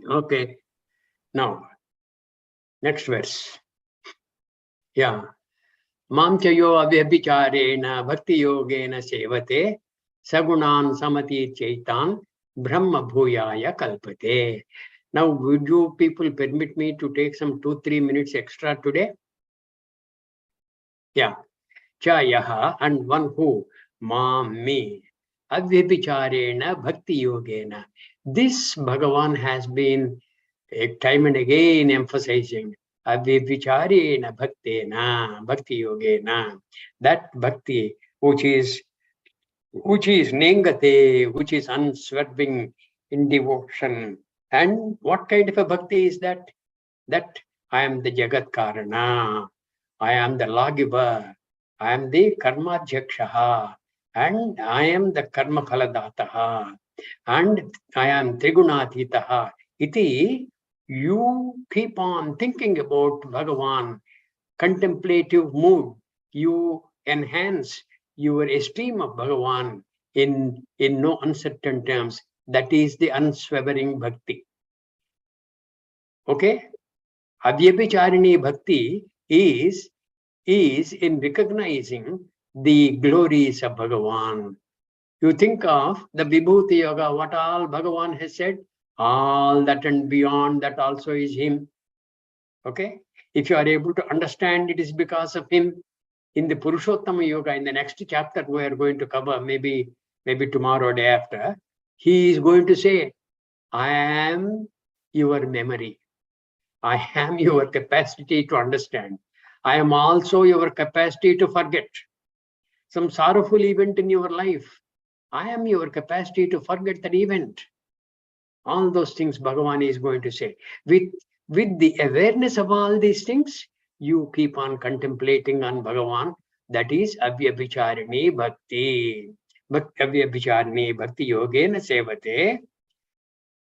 Okay. Now, next verse. Yeah. Mam chayo avyabhicharena bhakti yogena sevate sagunan samati chaitan brahma bhuyaya kalpate. Now, would you people permit me to take some 2-3 minutes extra today? Yeah. Chayaha, and one who, me, avyabhicharena bhakti yogena. This Bhagavan has been time and again emphasizing avyabhicharena bhaktena, bhakti yogena. That bhakti which is nengate, which is unswerving in devotion. And what kind of a bhakti is that? That I am the Jagat Karana, I am the lawgiver, I am the Karmadhyakshaha, and I am the Karma Phaladataha, and I am Trigunatitaha. Iti, you keep on thinking about Bhagavan, contemplative mood. You enhance your esteem of Bhagavan in no uncertain terms. That is the unswerving bhakti. Okay? Avyabhicharini bhakti is in recognizing the glories of Bhagavan. You think of the Vibhuti Yoga, what all Bhagavan has said, all that and beyond that also is him. Okay? If you are able to understand it is because of him. In the Purushottama Yoga, in the next chapter we are going to cover, maybe tomorrow or day after, he is going to say, I am your memory. I am your capacity to understand. I am also your capacity to forget. Some sorrowful event in your life, I am your capacity to forget that event. All those things Bhagavan is going to say. With the awareness of all these things, you keep on contemplating on Bhagavan. That is avyabhicharini bhakti. But avyabhicharini bhakti yogena sevate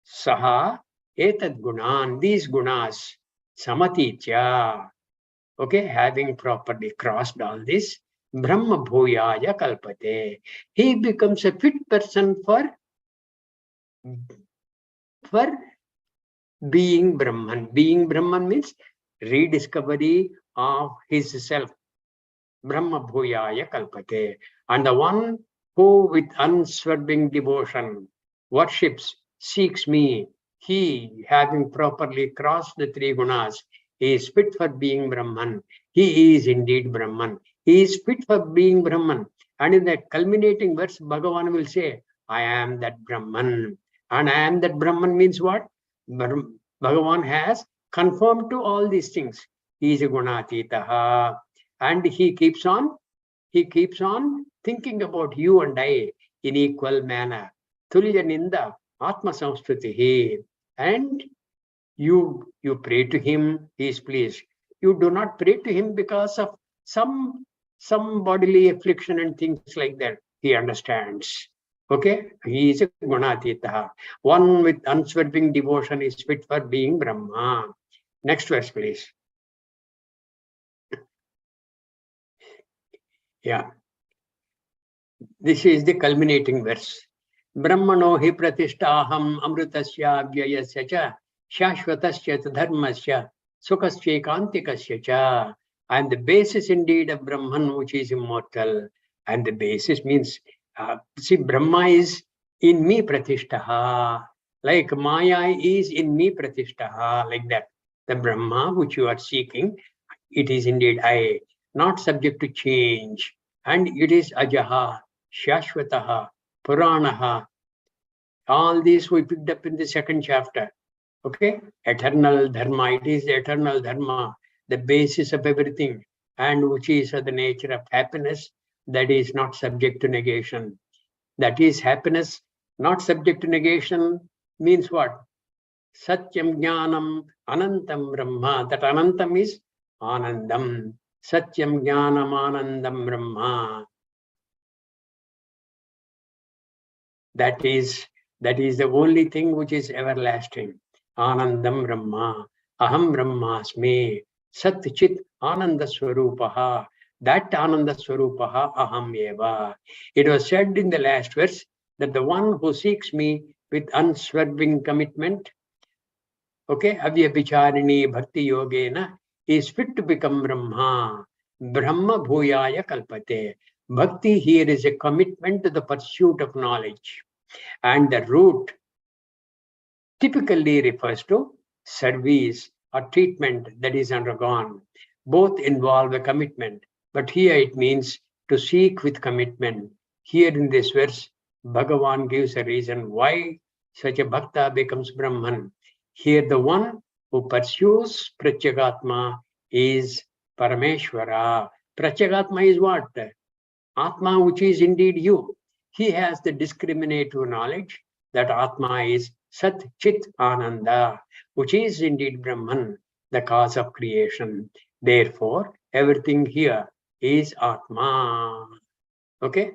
saha etad gunan. These gunas samatitya. Okay, having properly crossed all this, Brahma bhuyaya kalpate. He becomes a fit person for being Brahman. Being Brahman means rediscovery of his self. Brahma bhuyaya kalpate. And the one who with unswerving devotion worships, seeks me, he, having properly crossed the three gunas, is fit for being Brahman. He is indeed Brahman. He is fit for being Brahman. And in that culminating verse, Bhagavan will say, I am that Brahman. And I am that Brahman means what? Bhagavan has confirmed to all these things. He is a gunatitaha. And he keeps on thinking about you and I in equal manner. Tulya ninda atma samskritihi. And you pray to him, he is pleased. You do not pray to him because of some bodily affliction and things like that. He understands. Okay, he is a gunatitaha. One with unswerving devotion is fit for being Brahma. Next verse, please. Yeah. This is the culminating verse. Brahmano hi pratishtaham amrutasya vyayasya cha shashvatasya dharmasya sukhasya kantikasya cha. I am the basis indeed of Brahman, which is immortal. And the basis means, see, Brahma is in me pratishtaha. Like Maya is in me pratishtaha, like that. The Brahma which you are seeking, it is indeed I, not subject to change. And it is ajaha, shashvataha, puranaha. All these we picked up in the second chapter. Okay, eternal dharma. It is the eternal dharma, the basis of everything, and which is the nature of happiness that is not subject to negation. That is happiness not subject to negation means what? Satyam jnanam anantam brahma. That anantam is anandam. Satyam jnanam anandam brahma. That is the only thing which is everlasting. Anandam Brahma. Aham Brahmasmi. Sat Chit Ananda Swarupaha. That Ananda Swarupaha Aham Eva. It was said in the last verse that the one who seeks me with unswerving commitment, okay, Avyabhicharini Bhakti Yogena, is fit to become Brahma. Brahma Bhuyaya Kalpate. Bhakti here is a commitment to the pursuit of knowledge. And the root typically refers to service or treatment that is undergone. Both involve a commitment, but here it means to seek with commitment. Here in this verse, Bhagavan gives a reason why such a bhakta becomes Brahman. Here the one who pursues Pratyagatma is Parameshwara. Pratyagatma is what? Atma, which is indeed you. He has the discriminative knowledge that Atma is Sat Chit Ananda, which is indeed Brahman, the cause of creation. Therefore, everything here is Atma. Okay?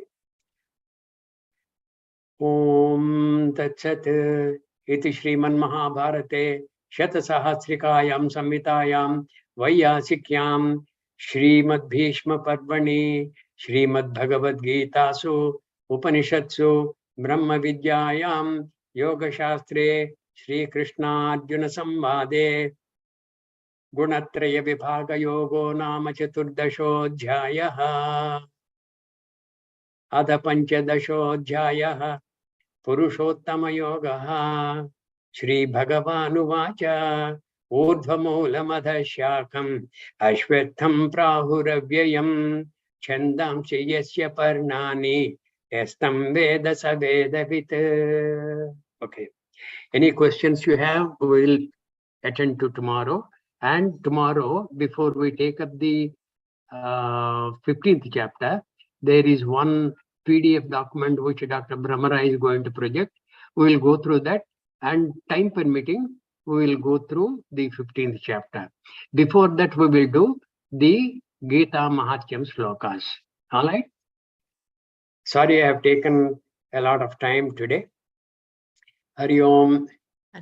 Om Tat Sat iti Srimad Mahabharate Shatasahasrikayam Samhitayam Vaiyasikyam Srimad Bhishma Parvani Srimad Bhagavad Gita Su Upanishadsu Brahma Vidyayam Yoga Shastre Shri Krishna Arjuna Samvade Gunatraya Vibhaga Yogo Nama Chaturdashodhyayaha Adha Panchadashodhyayaha Purushottama Yogaha Shri Bhagavanuvacha Urdhvamulamada Shakam Ashvatham Prahuravyayam Chandam Yasya Parnani Estam Veda Savedavit. Okay. Any questions you have, we will attend to tomorrow. And tomorrow, before we take up the 15th chapter, there is one PDF document which Dr. Brahmara is going to project. We will go through that, and time permitting, we will go through the 15th chapter. Before that, we will do the Gita Mahatyam slokas. All right? Sorry, I have taken a lot of time today. Hari Om.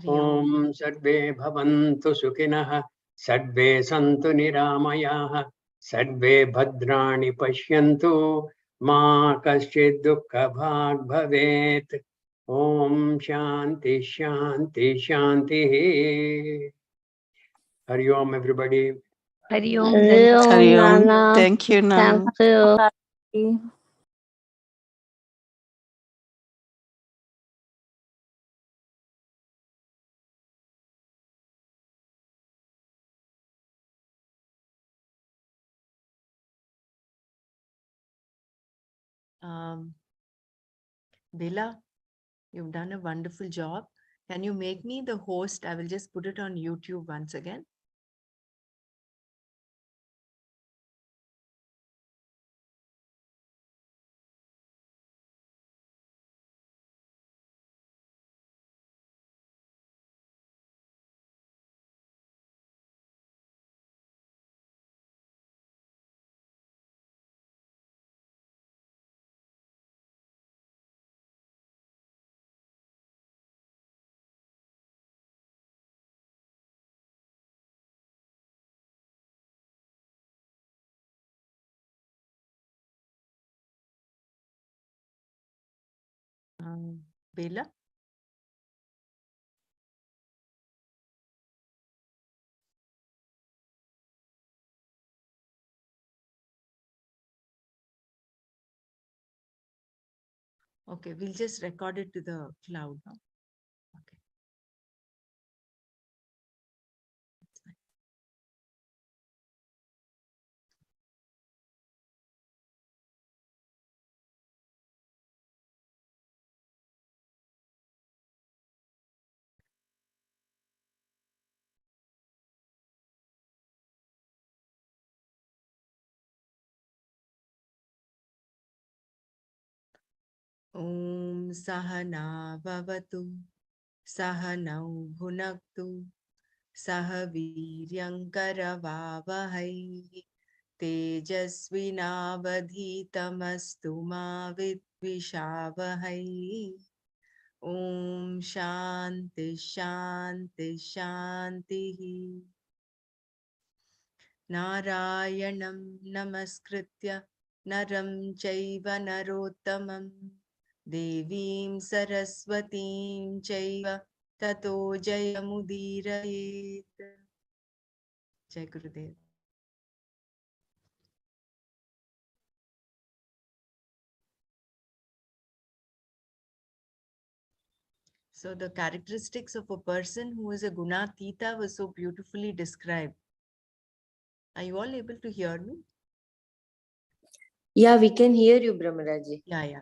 Om Sarve Bhavantu Sukhinah Sarve Santu Niramayah Sarve bhadrani pashyantu ma kaschid dukkha bhag bhavet. Om Shanti Shanti Shanti. Hari Om, everybody. Hari Om. Hari Om. Nana. Thank you, Nana. Thank you. Bela, you've done a wonderful job. Can you make me the host? I will just put it on YouTube once again. Bela? Okay, we'll just record it to the cloud now. Okay. That's fine. Om Sahana Bhavatu Sahanau Bhunaktu Sahaviryankaravavahai Tejasvinavadhitamastu ma vidvishavahai. Om Shanti Shanti Shanti. Narayanam Namaskritya Naram Chaiva Narottamam Devim Saraswatim Chaiva Tato Jayamudirayet. Jai Gurudev. So the characteristics of a person who is a Gunatita was so beautifully described. Are you all able to hear me? Yeah, we can hear you, Brahmaraji. Yeah.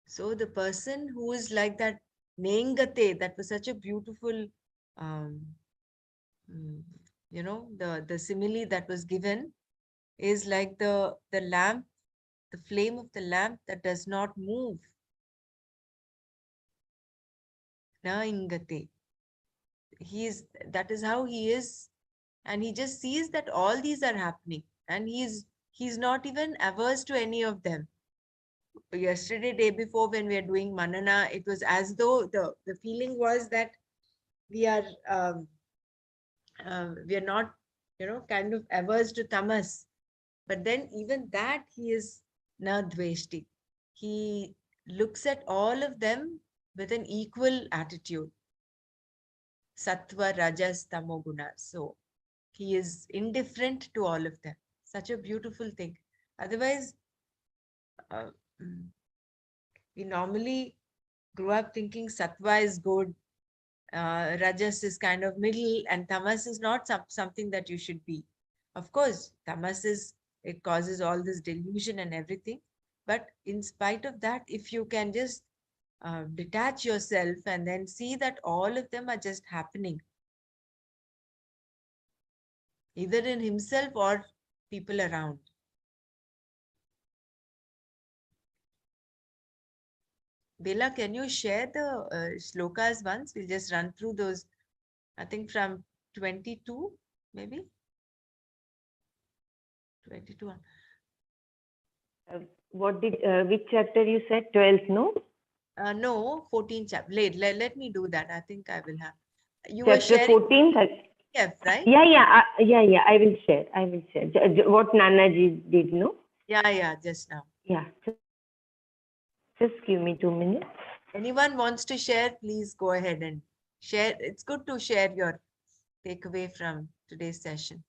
So the person who is like that Nengate, that was such a beautiful, the simile that was given is like the lamp, the flame of the lamp that does not move. Na ingate. That is how he is. And he just sees that all these are happening. And he's not even averse to any of them. Yesterday, day before, when we are doing Manana, it was as though the feeling was that we are not, kind of averse to tamas. But then even that he is na dveshti. He looks at all of them with an equal attitude. Sattva, Rajas, Tamoguna. So he is indifferent to all of them. Such a beautiful thing. Otherwise, we normally grew up thinking Sattva is good, Rajas is kind of middle, and Tamas is not something that you should be. Of course, Tamas it causes all this delusion and everything. But in spite of that, if you can just detach yourself and then see that all of them are just happening, either in himself or people around. Bela, can you share the shlokas once? We'll just run through those, I think from 22, maybe? 22. Which chapter you said? 12th, no? No, 14 chapter. Let me do that. I think I will have. You Chapter were sharing. 14th. PDF, right? Yeah. I will share. What Nanaji did, no? Yeah, just now. Yeah. Just give me 2 minutes. Anyone wants to share, please go ahead and share. It's good to share your takeaway from today's session.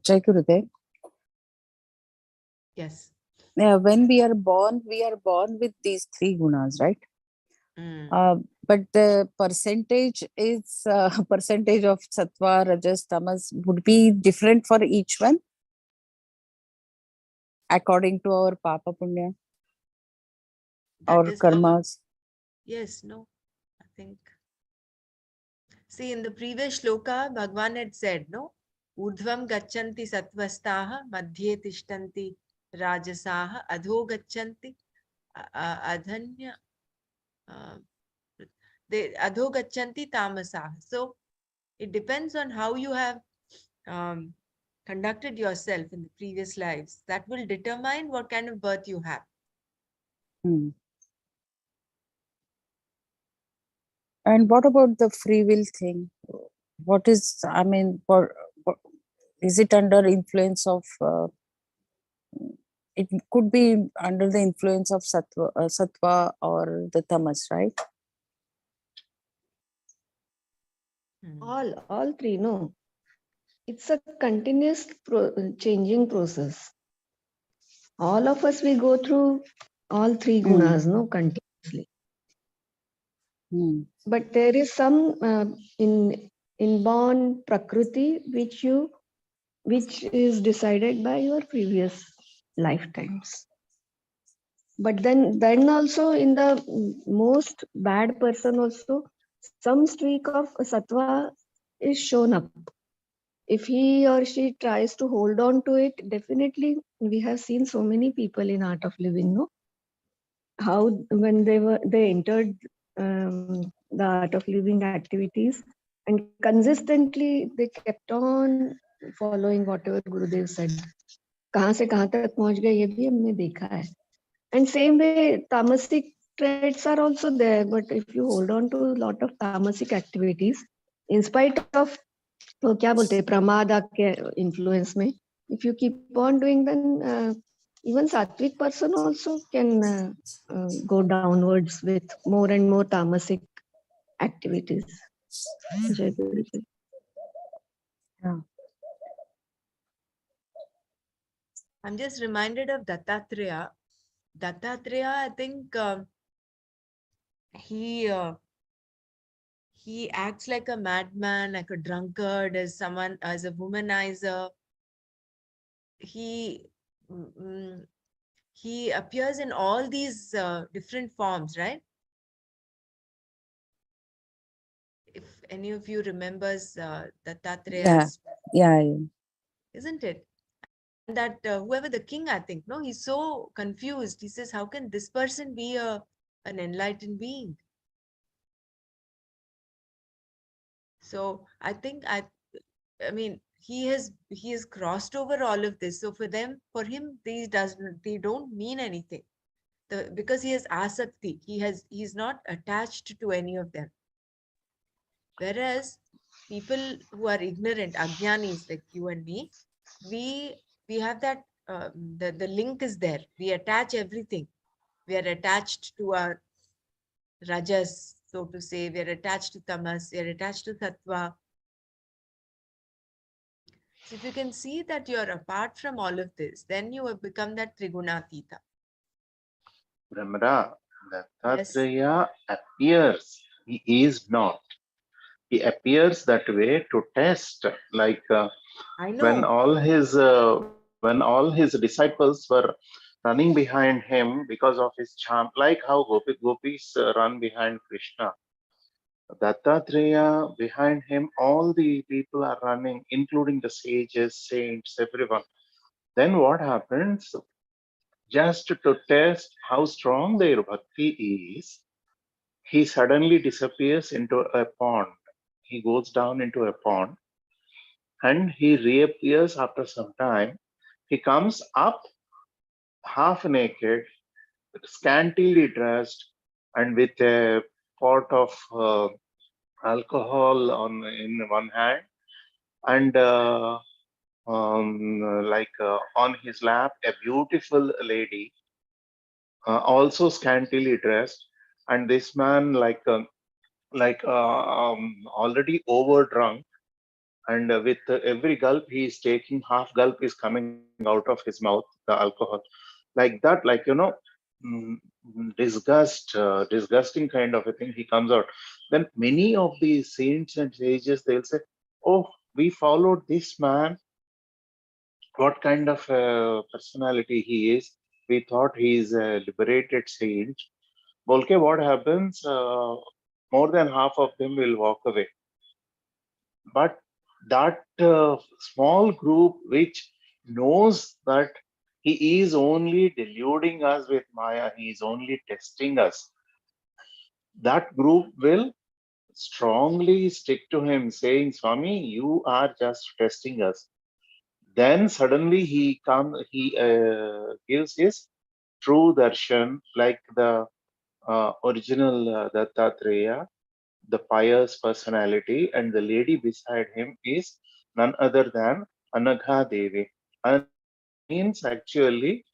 Jai Gurudev. Yes. When we are born with these three gunas, right? Mm. But the percentage is percentage of sattva, rajas, tamas would be different for each one according to our papa punya That or is how, karmas. yes, no, I think. See, in the previous shloka, Bhagwan had said, no, urdhvam gacchanti sattvastaha, madhye tishtanti rajasaha, adho gacchanti adhanya, they adho gacchanti tamasaha. So it depends on how you have conducted yourself in the previous lives. That will determine what kind of birth you have. Hmm. And what about the free will thing? What is, I mean, is it under influence of, it could be under the influence of sattva or the tamas, right? All three, no. It's a continuous changing process. All of us, we go through all three gunas, no, continuously. But there is some inborn prakriti which is decided by your previous lifetimes. But then also in the most bad person also, some streak of sattva is shown up. If he or she tries to hold on to it, definitely we have seen so many people in Art of Living, no? How when they entered the Art of Living activities and consistently they kept on following whatever Gurudev said. कहाँ से कहाँ तक पहुँच गए ये भी हमने देखा है. And same way tamasic traits are also there, but if you hold on to a lot of tamasic activities, in spite of तो क्या बोलते हैं प्रमादा के influence में, if you keep on doing, then even sattvic person also can go downwards with more and more tamasic activities. Jai Guru Ji. Yeah. I'm just reminded of Dattatreya. Dattatreya, I think he acts like a madman, like a drunkard, as someone, as a womanizer. He appears in all these different forms, right? If any of you remembers Dattatreya's, Yeah. isn't it? And that whoever the king, I think, no, he's so confused. He says, how can this person be an enlightened being? So I think I mean he has crossed over all of this. So for him, they don't mean anything. Because he has asakti, he's not attached to any of them. Whereas people who are ignorant, ajnanis like you and me, we have that the link is there. We attach everything. We are attached to our rajas, so to say. We are attached to tamas. We are attached to sattva. So if you can see that you are apart from all of this, then you have become that Trigunatita. Brahmara, Dattatreya appears, he is not. He appears that way to test, like I know. when all his disciples were running behind him because of his charm, like how gopis run behind Krishna. Dattatreya, behind him, all the people are running, including the sages, saints, everyone. Then what happens? Just to test how strong their bhakti is, he suddenly disappears into a pond. He goes down into a pond. and he reappears after some time. He comes up half naked, scantily dressed, and with a pot of alcohol in one hand, and on his lap a beautiful lady, also scantily dressed, and this man already overdrunk, and with every gulp he is taking, half gulp is coming out of his mouth, the alcohol, like that, mm, disgusting kind of a thing. He comes out. Then many of the saints and sages, they'll say, "Oh, we followed this man. What kind of personality he is? We thought he is a liberated saint." Bolke, what happens? More than half of them will walk away. But that small group which knows that he is only deluding us with Maya, he is only testing us, that group will strongly stick to him, saying, "Swami, you are just testing us." Then suddenly he gives his true darshan, like the original Dattatreya, the pious personality, and the lady beside him is none other than Anagha Devi. Anagha means actually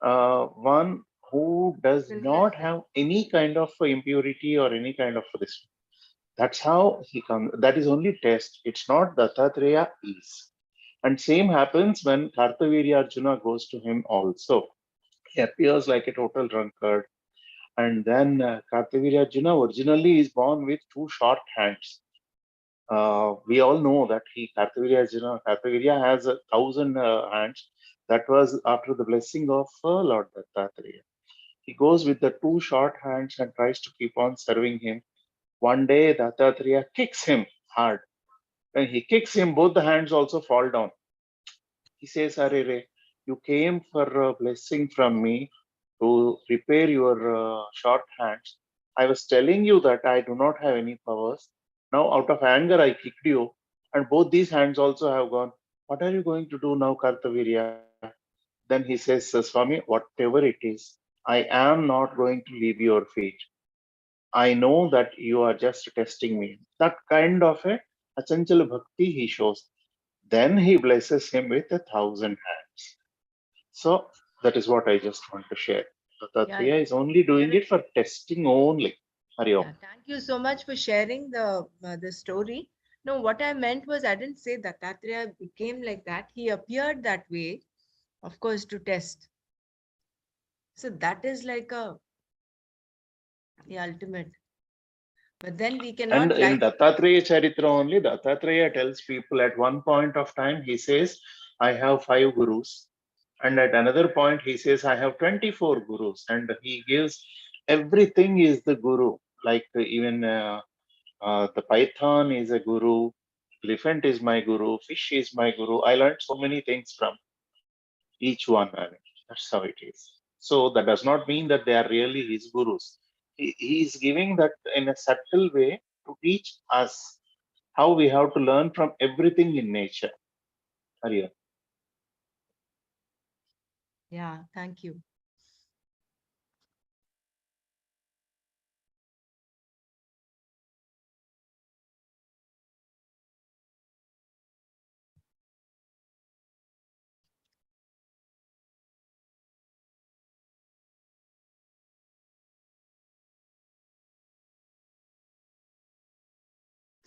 one who does not have any kind of impurity or any kind of this. That's how he comes. That is only test. It's not Dattatreya is. And same happens when Kartavirya Arjuna goes to him also. He appears like a total drunkard. And then Kartavirya Arjuna originally is born with two short hands. We all know that Kartavirya has 1,000 hands. That was after the blessing of Lord Dattatreya. He goes with the two short hands and tries to keep on serving him. One day, Dattatreya kicks him hard. When he kicks him, both the hands also fall down. He says, "Arere, you came for a blessing from me to repair your short hands. I was telling you that I do not have any powers. Now, out of anger, I kicked you, and both these hands also have gone. What are you going to do now, Kartavirya?" Then he says, "Swami, whatever it is, I am not going to leave your feet. I know that you are just testing me." That kind of a achanchal bhakti he shows. Then he blesses him with 1,000 hands. So that is what I just want to share. Dattatreya is only doing it for testing only. Hari Om. Yeah, thank you so much for sharing the story. No, what I meant was I didn't say that Dattatreya became like that. He appeared that way, of course, to test. So that is like the ultimate. But then we cannot And in Dattatreya Charitra only, Dattatreya tells people at one point of time, he says, "I have 5 gurus." And at another point, he says, "I have 24 gurus." And he gives everything is the guru. Like even the python is a guru, elephant is my guru, fish is my guru. I learned so many things from each one. I mean, that's how it is. So that does not mean that they are really his gurus. He is giving that in a subtle way to teach us how we have to learn from everything in nature. Hariya. Yeah, thank you.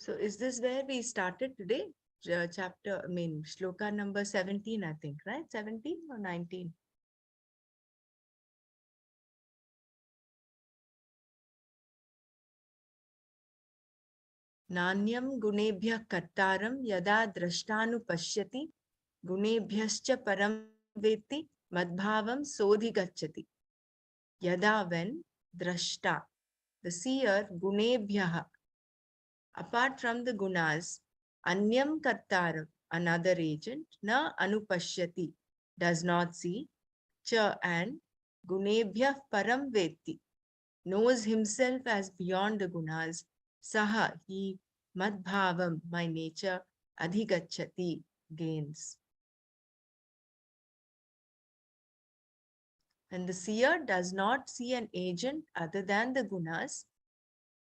So is this where we started today? Chapter, shloka number 17, I think, right? 17 or 19? Nanyam gunebhyah kartaram yada drashtanupashyati gunebhyascha param veti madbhavam sodhi gacchati. Yada when drashta, the seer, gunebhyah, apart from the gunas, anyam kartaram, another agent, na anupashyati, does not see, cha and gunebhyah param veti, knows himself as beyond the gunas, saha, he, madbhavam, my nature, adhigacchati, gains. And the seer does not see an agent other than the gunas,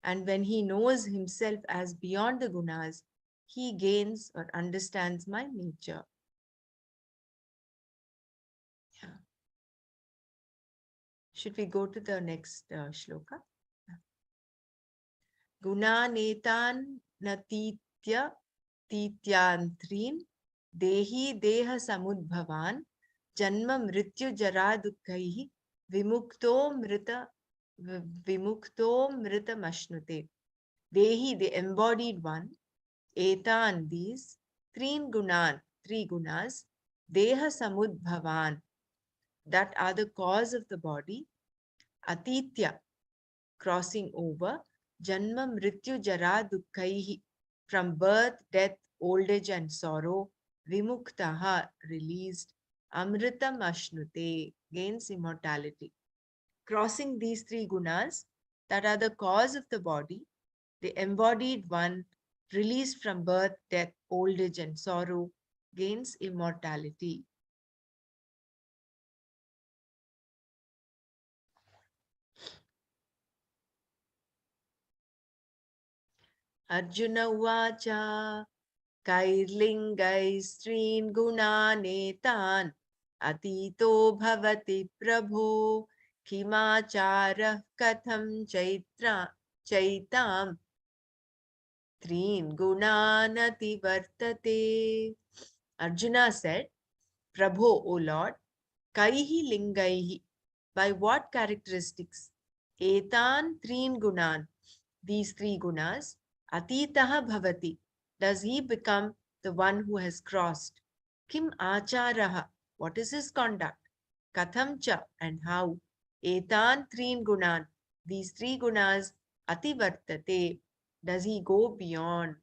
and when he knows himself as beyond the gunas, he gains or understands my nature. Yeah. Should we go to the next shloka? Gunanetan natitya tityantrin dehi deha samudbhavan janma mrityu jara dukkaihi vimukto mrita mashnute. Dehi, the embodied one, etan, these, three gunas, deha samudbhavan, that are the cause of the body, atitya, crossing over, janma mrityu jara dukkaihi, from birth, death, old age and sorrow, vimuktaha, released, amritam ashnute, gains immortality. Crossing these three gunas that are the cause of the body, the embodied one, released from birth, death, old age and sorrow, gains immortality. Arjuna Uvacha Kairlingai Strin Gunanetan Atito Bhavati Prabho Kimacharah Katham Chaitam Trin Gunanati Vartate. Arjuna said, Prabho, O Lord, Kaihi Lingaihi, by what characteristics? Etan Trin Gunan, these three gunas, Atitaha Bhavati, does he become the one who has crossed? Kim Acharaha, what is his conduct? Katham cha, and how? Etan Trin Gunan, these three gunas, Ativartate, does he go beyond?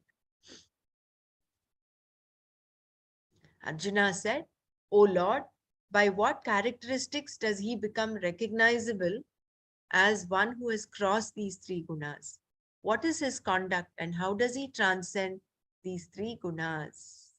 Arjuna said, O Lord, by what characteristics does he become recognizable as one who has crossed these three gunas? What is his conduct and how does he transcend these three gunas?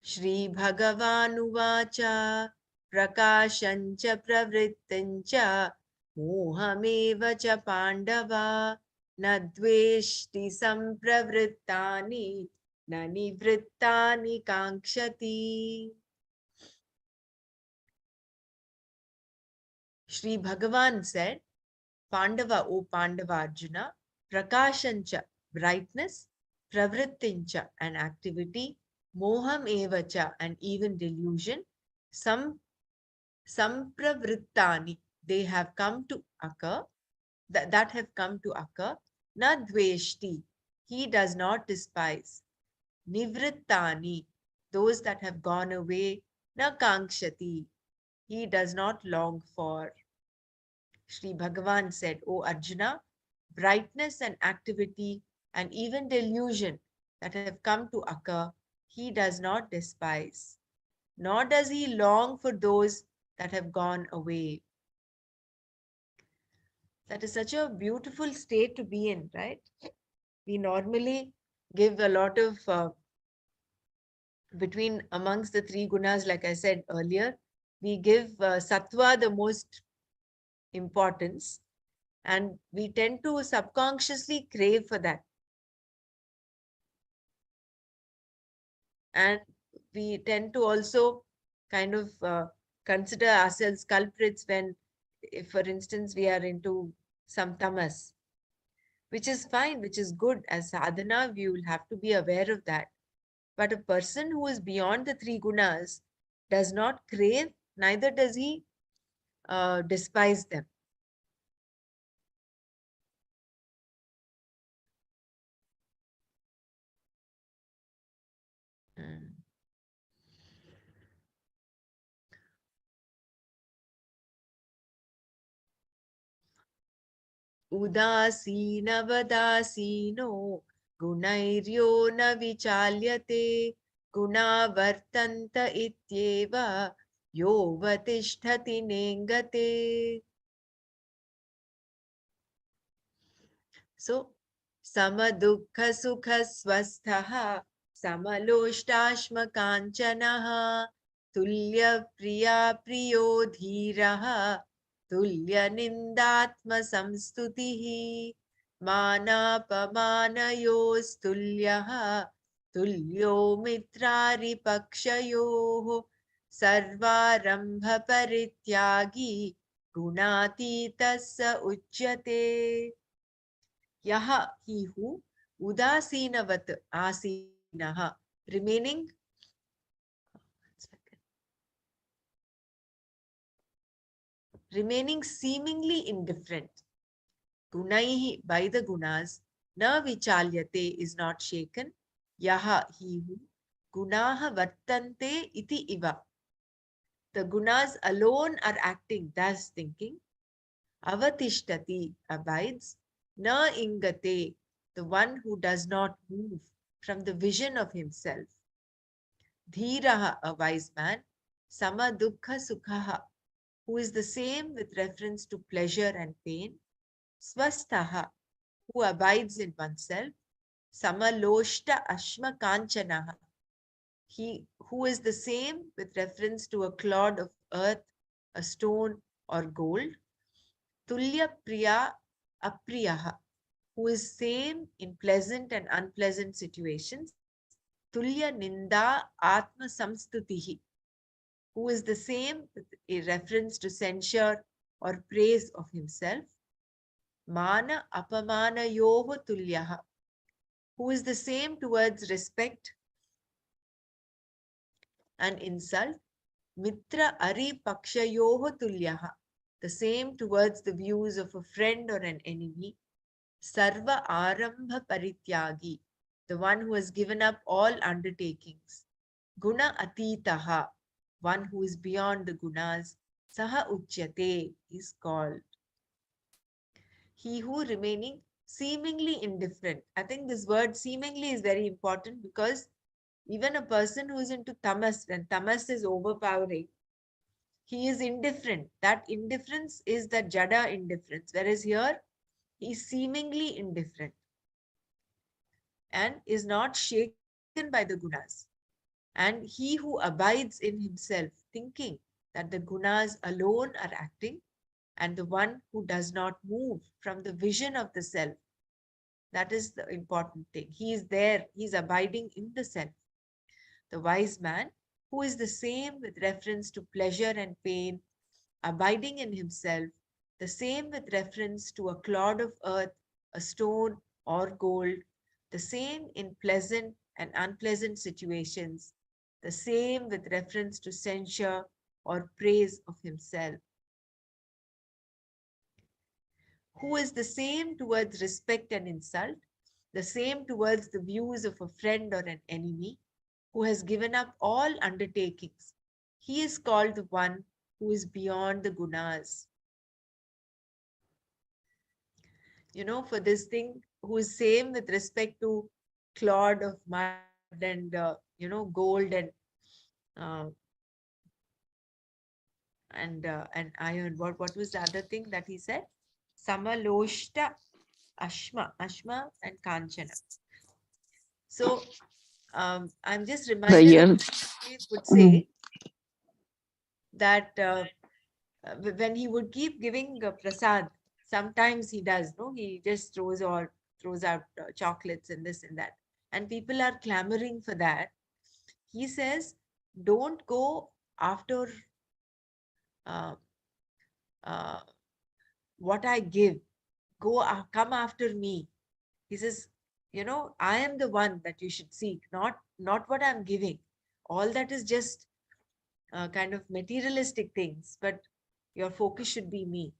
Shri Bhagavan Uvacha Prakashancha Pravrittincha Mohameva cha Pandava Nadveshti Sampravrittani Nanivrittani Kankshati. Shri Bhagavan said, Pandava, O Pandava Arjuna, Prakashancha, brightness, Pravrittincha, an activity, Moham evacha, and even delusion, Sampravrittani, they have come to occur, that have come to occur, Na dveshti, he does not despise, Nivrittani, those that have gone away, Na kankshati, he does not long for. Shri Bhagavan said, O Arjuna, brightness and activity and even delusion that have come to occur, he does not despise, nor does he long for those that have gone away. That is such a beautiful state to be in, right? We normally give a lot of, amongst the three gunas, like I said earlier, we give sattva the most importance, and we tend to subconsciously crave for that. And we tend to also kind of consider ourselves culprits when, if for instance, we are into some tamas, which is fine, which is good. As sadhana, we will have to be aware of that. But a person who is beyond the three gunas does not crave, neither does he despise them. Udasinavadasino gunairyo na vichalyate guna vartanta ityeva yo vatishtati nengate. So Samadukha sukha swasthaha samaloshtasmakanchanaha tulya priya priyo dhiraha tulya nindatma samstutihi manapamanayostulyah tulyo mitrari pakshayoh sarvarambha parityagi gunatitasya uchyate. Yaha, he who, udasinavat asinaha, remaining, remaining seemingly indifferent. Gunaihi, by the gunas, na vichalyate, is not shaken. Yaha, he who, gunaha vartante iti iva. The gunas alone are acting, thus thinking. Avatishtati, abides. Na ingate, the one who does not move from the vision of himself. Dhiraha, a wise man. Sama dukkha sukhaha, who is the same with reference to pleasure and pain. Swastaha, who abides in oneself. Samaloshta ashma kanchanaha, he who is the same with reference to a clod of earth, a stone, or gold. Tulya priya apriyaha, who is same in pleasant and unpleasant situations. Tulya ninda atma samstutihi, who is the same with a reference to censure or praise of himself. Mana apamana yoho tulyaha, who is the same towards respect and insult. Mitra ari pakshayoho tulyaha, the same towards the views of a friend or an enemy. Sarva arambha parityagi, the one who has given up all undertakings. Guna atitaha, one who is beyond the gunas. Saha uchyate, is called. He who remaining seemingly indifferent. I think this word seemingly is very important, because even a person who is into tamas, when tamas is overpowering, he is indifferent. That indifference is the jada indifference, whereas here he is seemingly indifferent and is not shaken by the gunas. And he who abides in himself, thinking that the gunas alone are acting, and the one who does not move from the vision of the self, that is the important thing. He is there, he is abiding in the self. The wise man, who is the same with reference to pleasure and pain, abiding in himself, the same with reference to a clod of earth, a stone, or gold, the same in pleasant and unpleasant situations, the same with reference to censure or praise of himself, who is the same towards respect and insult, the same towards the views of a friend or an enemy, who has given up all undertakings. He is called the one who is beyond the gunas. You know, for this thing, who is same with respect to clod of mud and, gold and iron. What was the other thing that he said? Samaloshta ashma and kanchana. So I'm just reminded he would say that when he would keep giving prasad, sometimes he does, no, he just throws out chocolates and this and that, and people are clamoring for that. He says, don't go after what I give, come after me. He says, I am the one that you should seek, not what I'm giving. All that is just kind of materialistic things, but your focus should be me.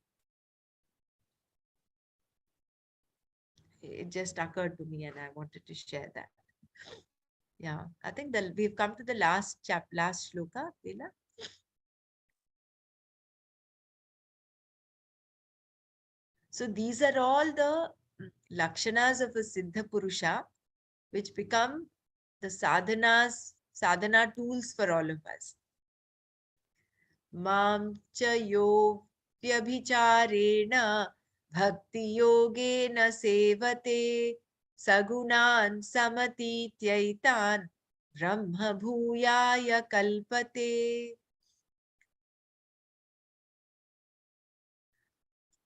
It just occurred to me and I wanted to share that. Yeah, I think that we've come to the last shloka, Leela. So these are all the lakshanas of a Siddha Purusha, which become the sadhana tools for all of us. Mam cha yo vyabhicharena bhakti yogena sevate sagunan samatityaitan brahma bhuyaya kalpate.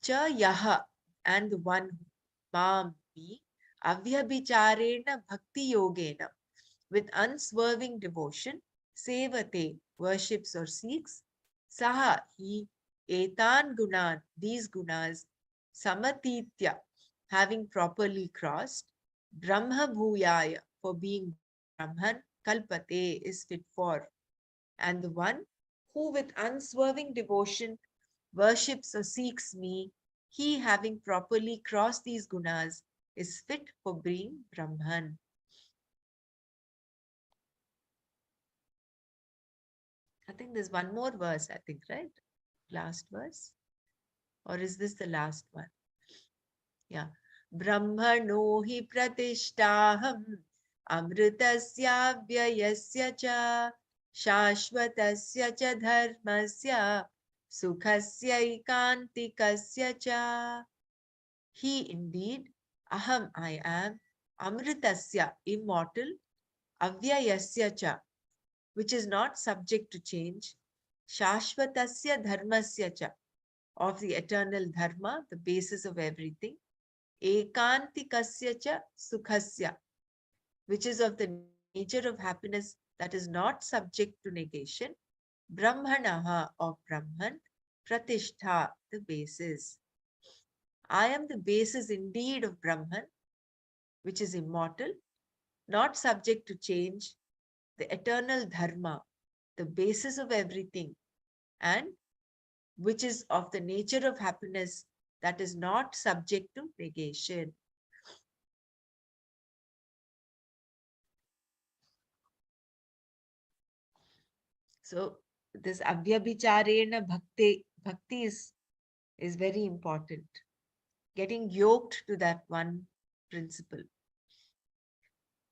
Cha yaha, and the one who, mam, me, avyabhicharena bhakti yogena, with unswerving devotion, sevate, worships or seeks, saha, he, etan gunan, these gunas, samatitya, having properly crossed, brahma bhuyaya, for being Brahman, kalpate, is fit for. And the one who with unswerving devotion worships or seeks me, he having properly crossed these gunas is fit for being Brahman. I think there's one more verse, I think, right? Last verse. Or is this the last one? Yeah. Brahmano hi pratishtaham amritasya vyayasya cha shashvatasya cha dharmasya sukhasya ikantikasya cha. He indeed, aham, I am, amritasya, immortal, avyayasya cha, which is not subject to change, shashvatasya dharmasya cha, of the eternal dharma, the basis of everything, ekantikasya cha sukhasya, which is of the nature of happiness that is not subject to negation, brahmanaha, of Brahman, pratishtha, the basis. I am the basis indeed of Brahman, which is immortal, not subject to change, the eternal dharma, the basis of everything, and which is of the nature of happiness that is not subject to negation. So this avyabhicharena bhakti is very important. Getting yoked to that one principle.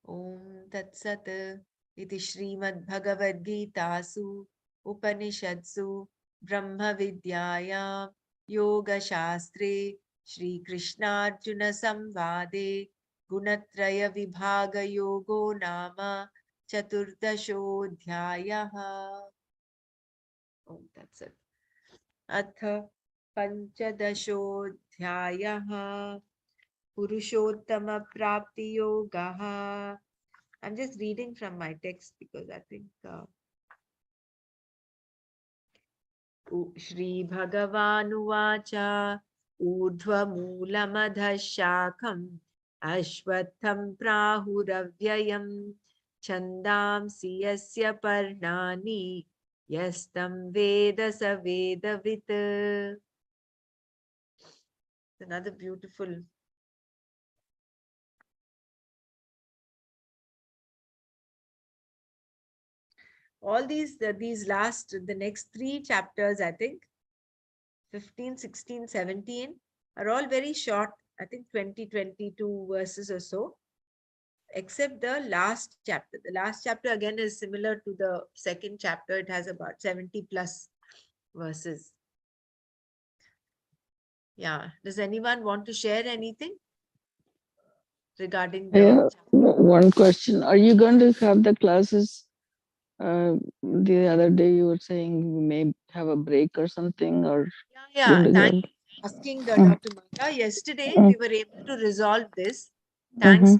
Om Tat Sat iti Srimad Bhagavad Gita su Upanishadsu Brahma Vidyayam Yoga Shastre Shri Krishna Arjuna Samvade Gunatraya Vibhaga Yogo Nama Chaturdashodhyayaha. Oh, that's it. Atha Panchadashodhyayaha Purushottama Prapti Yogaha. I'm just reading from my text because I think Shri Bhagavanuvacha Urdhva Moolamadha Shakham Ashwatham Prahuravyayam Chandamsi Yasya Parnani Yastam Veda Savedavit. Another beautiful all these the next three chapters, I think 15, 16, 17 are all very short. I think 20, 22 verses or so, except the last chapter. The last chapter again is similar to the second chapter. It has about 70 plus verses. Yeah. Does anyone want to share anything regarding the Yeah, one question. Are you going to have the classes? The other day you were saying you may have a break or something, or Yeah, going to thanks go? for asking Dr. Mata. Yesterday we were able to resolve this Mm-hmm.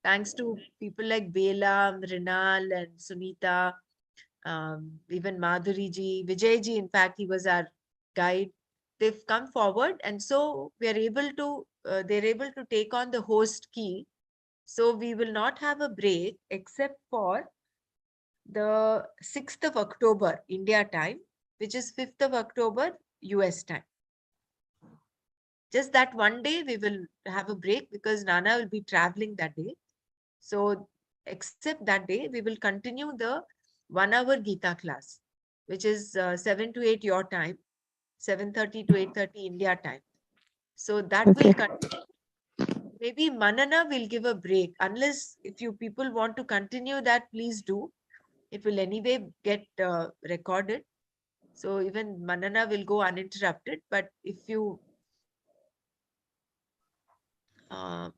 thanks to people like Bela, Mrinal and Sunita, even Madhuri ji, Vijay ji, in fact, he was our guide. They've come forward, and so we are able to, they're able to take on the host key. So we will not have a break except for the 6th of October, India time, which is 5th of October, US time. Just that one day we will have a break because Nana will be traveling that day. So except that day, we will continue the 1 hour Gita class, which is 7 to 8 your time, 7:30 to 8:30 India time. So that will continue. Maybe Manana will give a break unless if you people want to continue that, please do. It will anyway get recorded. So even Manana will go uninterrupted. But if you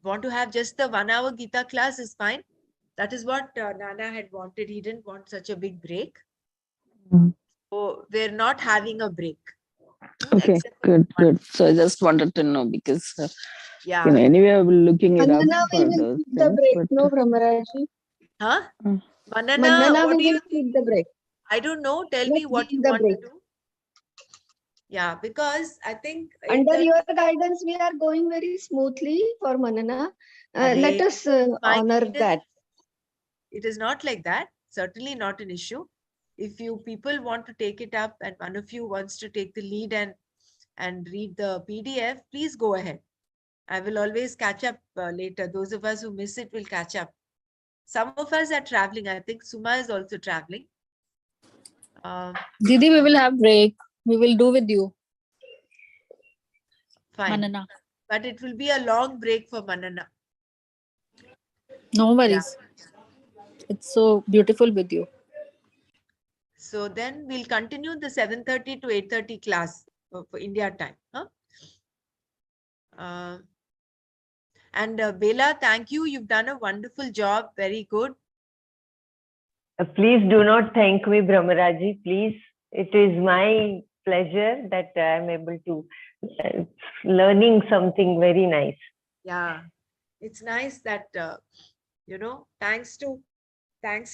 want to have just the 1 hour Gita class is fine. That is what Nana had wanted. He didn't want such a big break. Mm. So we're not having a break. Okay, Except for good, one. good. So I just wanted to know because, Yeah. anyway, I was looking it up Manana, we for will those keep the things, break, but no, Brahmaraji? Huh? Mm. Manana, Manana, what we do you will think? keep the break. I don't know. Tell me Let's what give you the want break. to do. Yeah, because I think Under 8:30 your guidance, we are going very smoothly for Manana. Let Array, us fine. honor It is- that. It is not like that. Certainly not an issue. If you people want to take it up and one of you wants to take the lead and read the PDF, please go ahead. I will always catch up later. Those of us who miss it will catch up. Some of us are traveling. I think Suma is also traveling. Didi, we will have break. We will do with you. Fine. Manana. But it will be a long break for Manana. No worries. It's so beautiful with you. So then we'll continue the 7:30 to 8:30 class for India time. Huh? And Bela, thank you. You've done a wonderful job. Very good. Please do not thank me, Brahmaraji. Please. It is my pleasure that I am able to learning something very nice. Yeah, it's nice that, thanks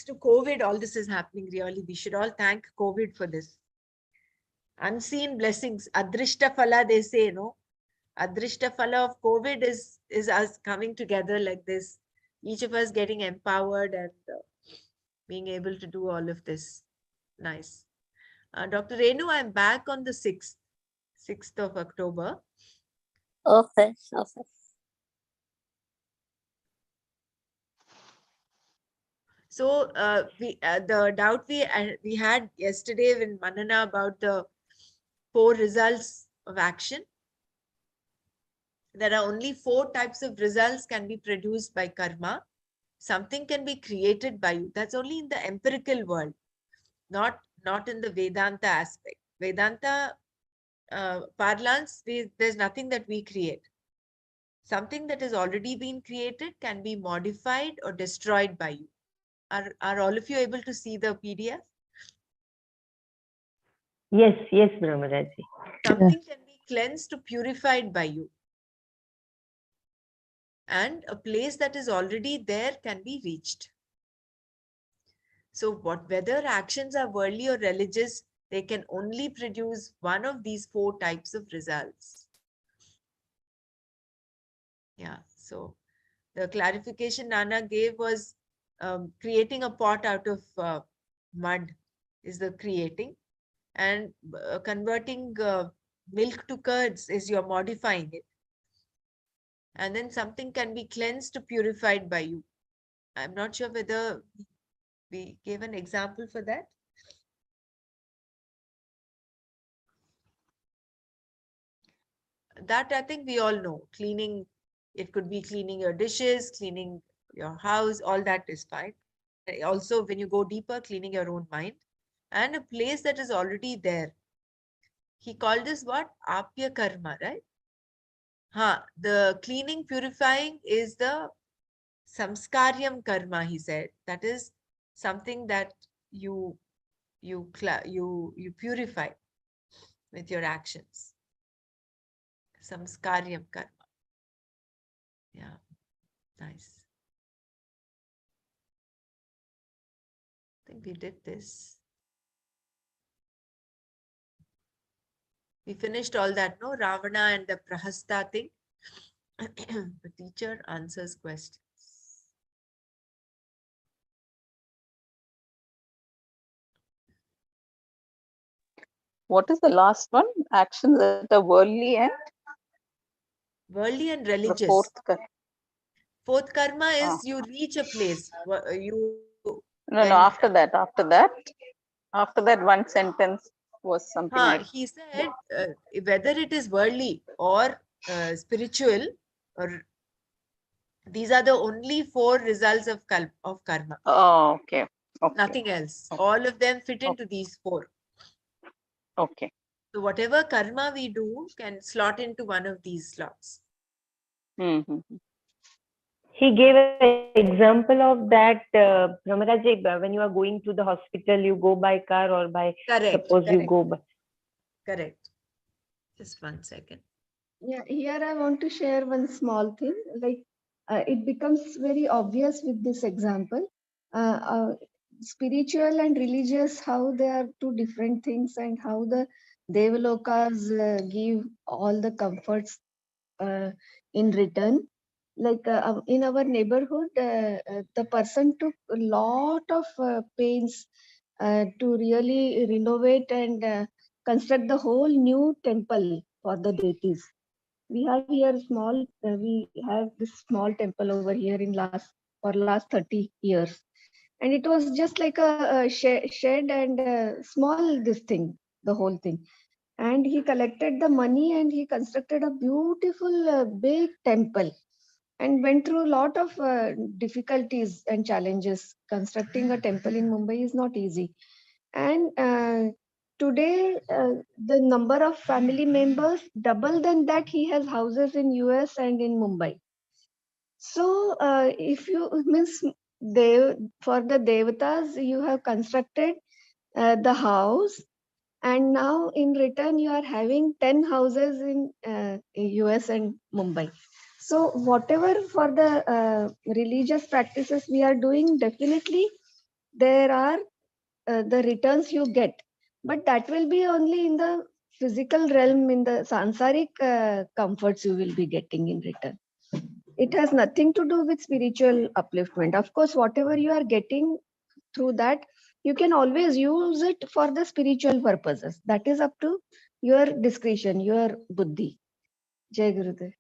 to COVID, all this is happening really. We should all thank COVID for this. Unseen blessings. Adrishta Phala, they say, no? Adrishta Phala of COVID is us coming together like this. Each of us getting empowered and being able to do all of this. Nice. Dr. Renu, I'm back on the 6th of October. Okay. Okay. So the doubt we had yesterday when Manana about the 4 results of action. There are only 4 types of results can be produced by karma. Something can be created by you. That's only in the empirical world, not in the Vedanta aspect. Vedanta parlance, there's nothing that we create. Something that has already been created can be modified or destroyed by you. Are all of you able to see the PDF? Yes, yes, Brahmaraji. Something can be cleansed or purified by you. And a place that is already there can be reached. So whether actions are worldly or religious, they can only produce one of these 4 types of results. Yeah, so the clarification Nana gave was creating a pot out of mud is the creating, and converting milk to curds is you're modifying it. And then something can be cleansed or purified by you. I'm not sure whether we gave an example for that. That I think we all know. Cleaning, it could be cleaning your dishes, cleaning your house, all that is fine. Also, when you go deeper, cleaning your own mind. And a place that is already there. He called this what? Apya karma, right? The cleaning, purifying is the samskaryam karma, he said. That is something that you purify with your actions. Samskaryam karma. Yeah, nice. I think we did this. We finished all that, no? Ravana and the Prahasta thing. The teacher answers questions. What is the last one? Actions that are worldly and the religious. Fourth karma is you reach a place. After that one sentence was something like he said whether it is worldly or spiritual, or these are the only 4 results of karma. Oh, okay. Nothing else. All of them fit into these 4. Okay. So whatever karma we do can slot into one of these slots. Mm-hmm. He gave an example of that, Brahmaraj, when you are going to the hospital, you go by car or by, Correct. suppose you Correct. go by. Correct. Just 1 second. Yeah, here I want to share one small thing. Like it becomes very obvious with this example. Spiritual and religious, how they are two different things, and how the Devalokas give all the comforts in return. Like in our neighborhood, the person took a lot of pains to really renovate and construct the whole new temple for the deities. We have here small, we have this small temple over here in last 30 years. And it was just like a shed and small this thing, the whole thing. And he collected the money and he constructed a beautiful big temple and went through a lot of difficulties and challenges. Constructing a temple in Mumbai is not easy. And today, the number of family members double than that. He has houses in US and in Mumbai. So if you means for the devatas, you have constructed the house, and now in return you are having 10 houses in US and Mumbai. So whatever for the religious practices we are doing, definitely there are the returns you get, but that will be only in the physical realm, in the sansaric comforts you will be getting in return. It has nothing to do with spiritual upliftment. Of course, whatever you are getting through that, you can always use it for the spiritual purposes. That is up to your discretion, your buddhi. Jai Gurudev.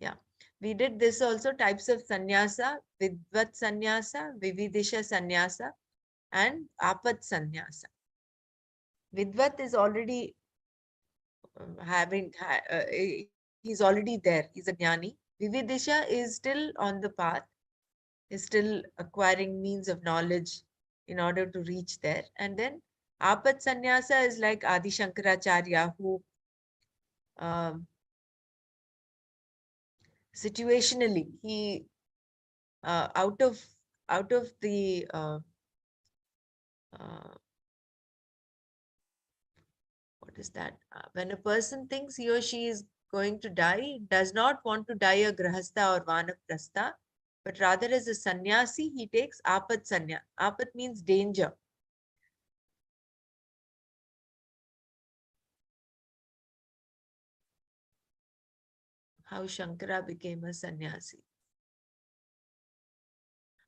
Yeah. We did this also, types of sannyasa, vidvat sannyasa, vividisha sannyasa, and apat sannyasa. Vidvat is already he's already there. He's a jnani. Vividisha is still on the path, is still acquiring means of knowledge in order to reach there. And then apat sannyasa is like Adi Shankaracharya, who situationally he out of the what is that? When a person thinks he or she is going to die, does not want to die a grahastha or vanaprastha, but rather as a sannyasi, he takes apat sanya. Apat means danger. How Shankara became a sannyasi.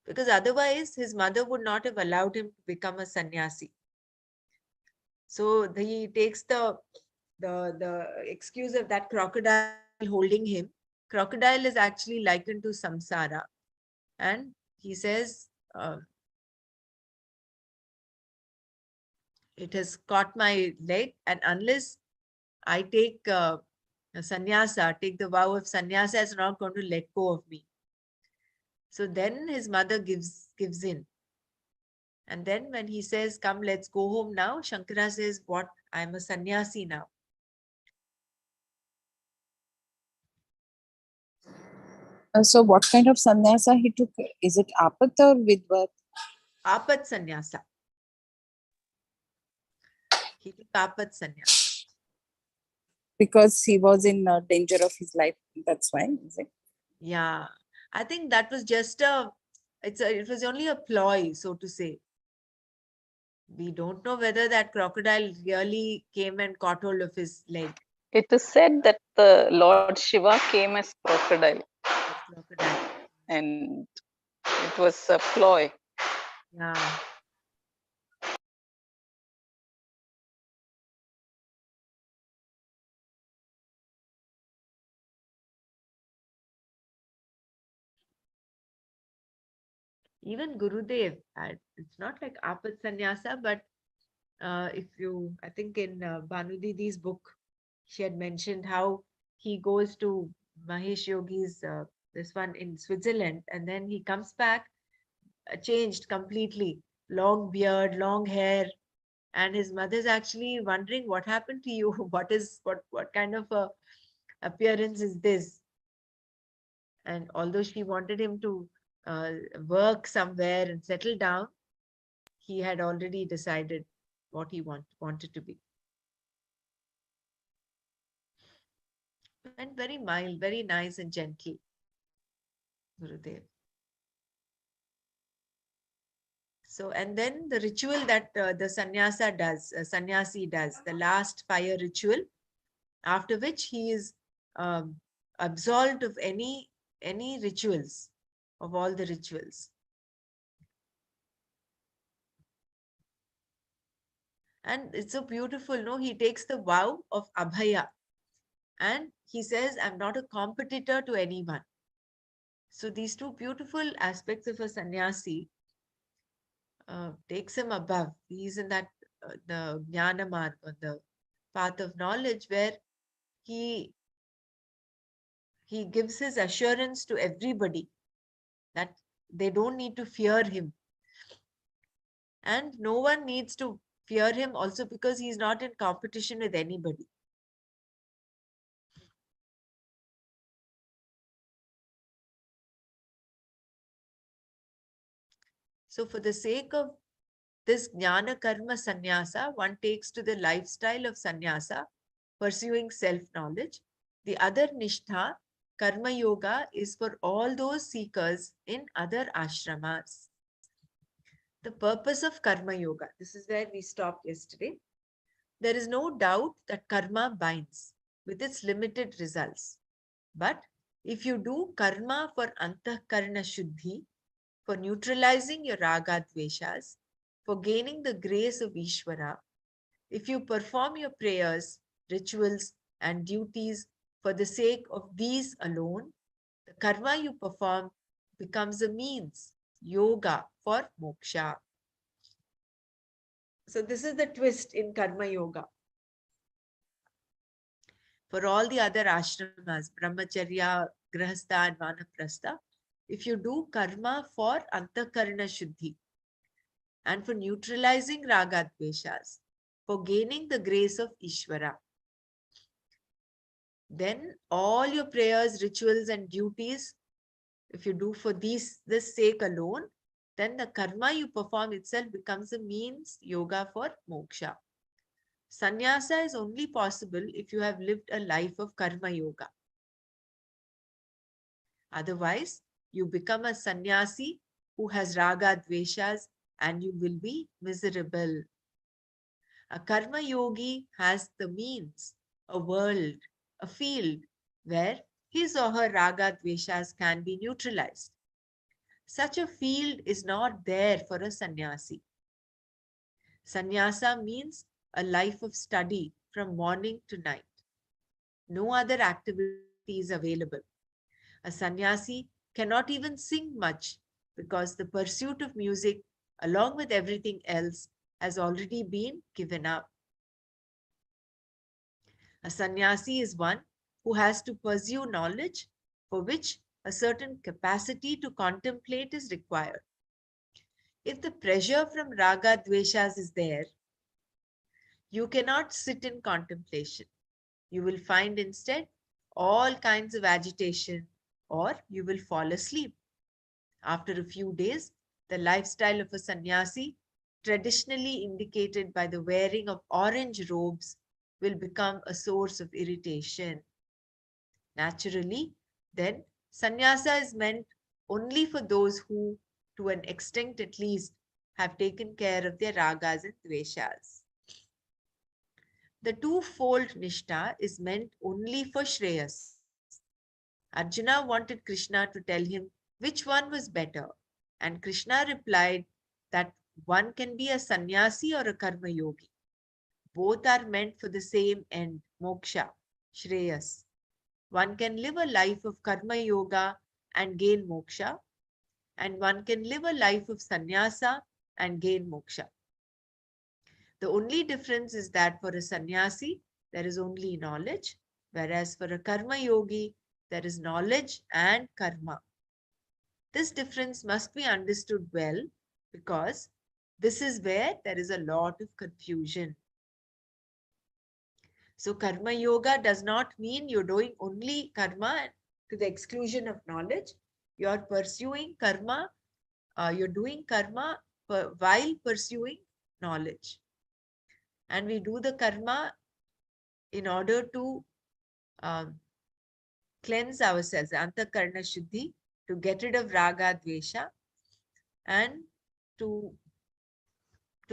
Because otherwise, his mother would not have allowed him to become a sannyasi. So he takes the excuse of that crocodile holding him. Crocodile is actually likened to samsara. And he says, it has caught my leg, and unless I take a sannyasa, take the vow of sannyasa, it's not going to let go of me. So then his mother gives in. And then when he says, come, let's go home now, Shankara says, what? I'm a sannyasi now. So what kind of sannyasa he took? Is it apat or vidvat? Apat sannyasa. He took apat sannyasa. Because he was in danger of his life. That's why, is it? Yeah. I think that was just it was only a ploy, so to say. We don't know whether that crocodile really came and caught hold of his leg. It is said that the Lord Shiva came as crocodile, Crocodile. and it was a ploy. Yeah. Even Gurudev had, it's not like apat sannyasa, but if you, I think in Banu Didi's book, she had mentioned how he goes to Mahesh Yogi's, this one in Switzerland, and then he comes back changed completely. Long beard, long hair, and his mother's actually wondering what happened to you. What kind of a appearance is this? And although she wanted him to work somewhere and settle down, he had already decided what he wanted to be. And very mild, very nice and gentle, Gurudev. So, and then the ritual that the sannyasi does, the last fire ritual, after which he is um, absolved of any rituals, of all the rituals. And it's so beautiful, no? He takes the vow of Abhaya and he says, I'm not a competitor to anyone. So these two beautiful aspects of a sannyasi takes him above. He's in that the jnana marg, or the path of knowledge, where he gives his assurance to everybody that they don't need to fear him. And no one needs to fear him also, because he's not in competition with anybody. So for the sake of this jnana karma sannyasa, one takes to the lifestyle of sannyasa, pursuing self-knowledge. The other nishtha, karma yoga, is for all those seekers in other ashramas. The purpose of karma yoga, this is where we stopped yesterday. There is no doubt that karma binds with its limited results. But if you do karma for antahkarana shuddhi, for neutralizing your raga dveshas, for gaining the grace of Ishvara, if you perform your prayers, rituals, and duties for the sake of these alone, the karma you perform becomes a means, yoga, for moksha. So this is the twist in karma yoga. For all the other ashramas, brahmacharya, grahastha, and vanaprastha, if you do karma for antahkarana shuddhi and for neutralizing raga dveshas, for gaining the grace of Ishvara, then all your prayers, rituals, and duties, if you do for this sake alone, then the karma you perform itself becomes a means, yoga, for moksha. Sannyasa is only possible if you have lived a life of karma yoga. Otherwise, you become a sannyasi who has raga dveshas and you will be miserable. A karma yogi has the means, a world, a field where his or her raga dveshas can be neutralized. Such a field is not there for a sannyasi. Sannyasa means a life of study from morning to night. No other activity is available. A sannyasi cannot even sing much because the pursuit of music, along with everything else, has already been given up. A sannyasi is one who has to pursue knowledge, for which a certain capacity to contemplate is required. If the pressure from raga dveshas is there, you cannot sit in contemplation. You will find instead all kinds of agitation, or you will fall asleep. After a few days, the lifestyle of a sannyasi, traditionally indicated by the wearing of orange robes, will become a source of irritation. Naturally, then, sannyasa is meant only for those who, to an extent at least, have taken care of their ragas and dveshas. The twofold nishtha is meant only for Shreyas. Arjuna wanted Krishna to tell him which one was better, and Krishna replied that one can be a sannyasi or a karma yogi. Both are meant for the same end, moksha, Shreyas. One can live a life of karma yoga and gain moksha, and one can live a life of sannyasa and gain moksha. The only difference is that for a sannyasi, there is only knowledge, whereas for a karma yogi, there is knowledge and karma. This difference must be understood well because this is where there is a lot of confusion. So karma yoga does not mean you're doing only karma to the exclusion of knowledge. You're pursuing karma, you're doing karma while pursuing knowledge. And we do the karma in order to cleanse ourselves, antakarna shuddhi, to get rid of raga dvesha and to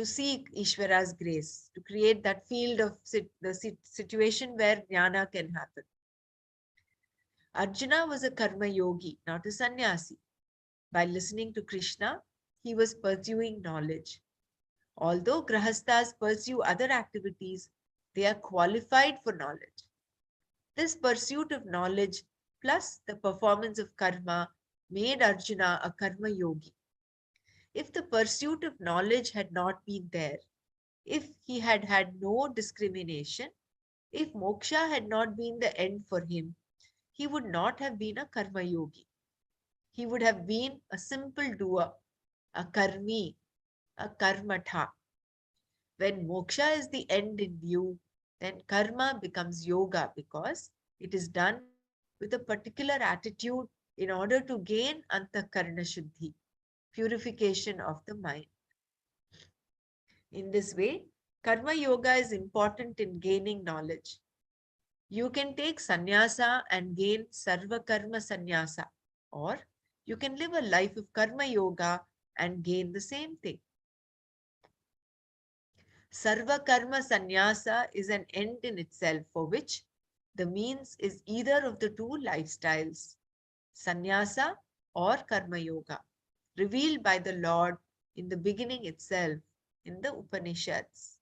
seek Ishvara's grace, to create that field of the situation where jnana can happen. Arjuna was a karma yogi, not a sannyasi. By listening to Krishna, he was pursuing knowledge. Although grahasthas pursue other activities, they are qualified for knowledge. This pursuit of knowledge plus the performance of karma made Arjuna a karma yogi. If the pursuit of knowledge had not been there, if he had had no discrimination, if moksha had not been the end for him, he would not have been a karma yogi. He would have been a simple doer, a karmi, a karmatha. When moksha is the end in view, then karma becomes yoga because it is done with a particular attitude in order to gain antakarna shuddhi, purification of the mind. In this way, karma yoga is important in gaining knowledge. You can take sannyasa and gain sarva karma sannyasa, or you can live a life of karma yoga and gain the same thing. Sarva karma sannyasa is an end in itself for which the means is either of the two lifestyles, sannyasa or karma yoga, revealed by the Lord in the beginning itself in the Upanishads.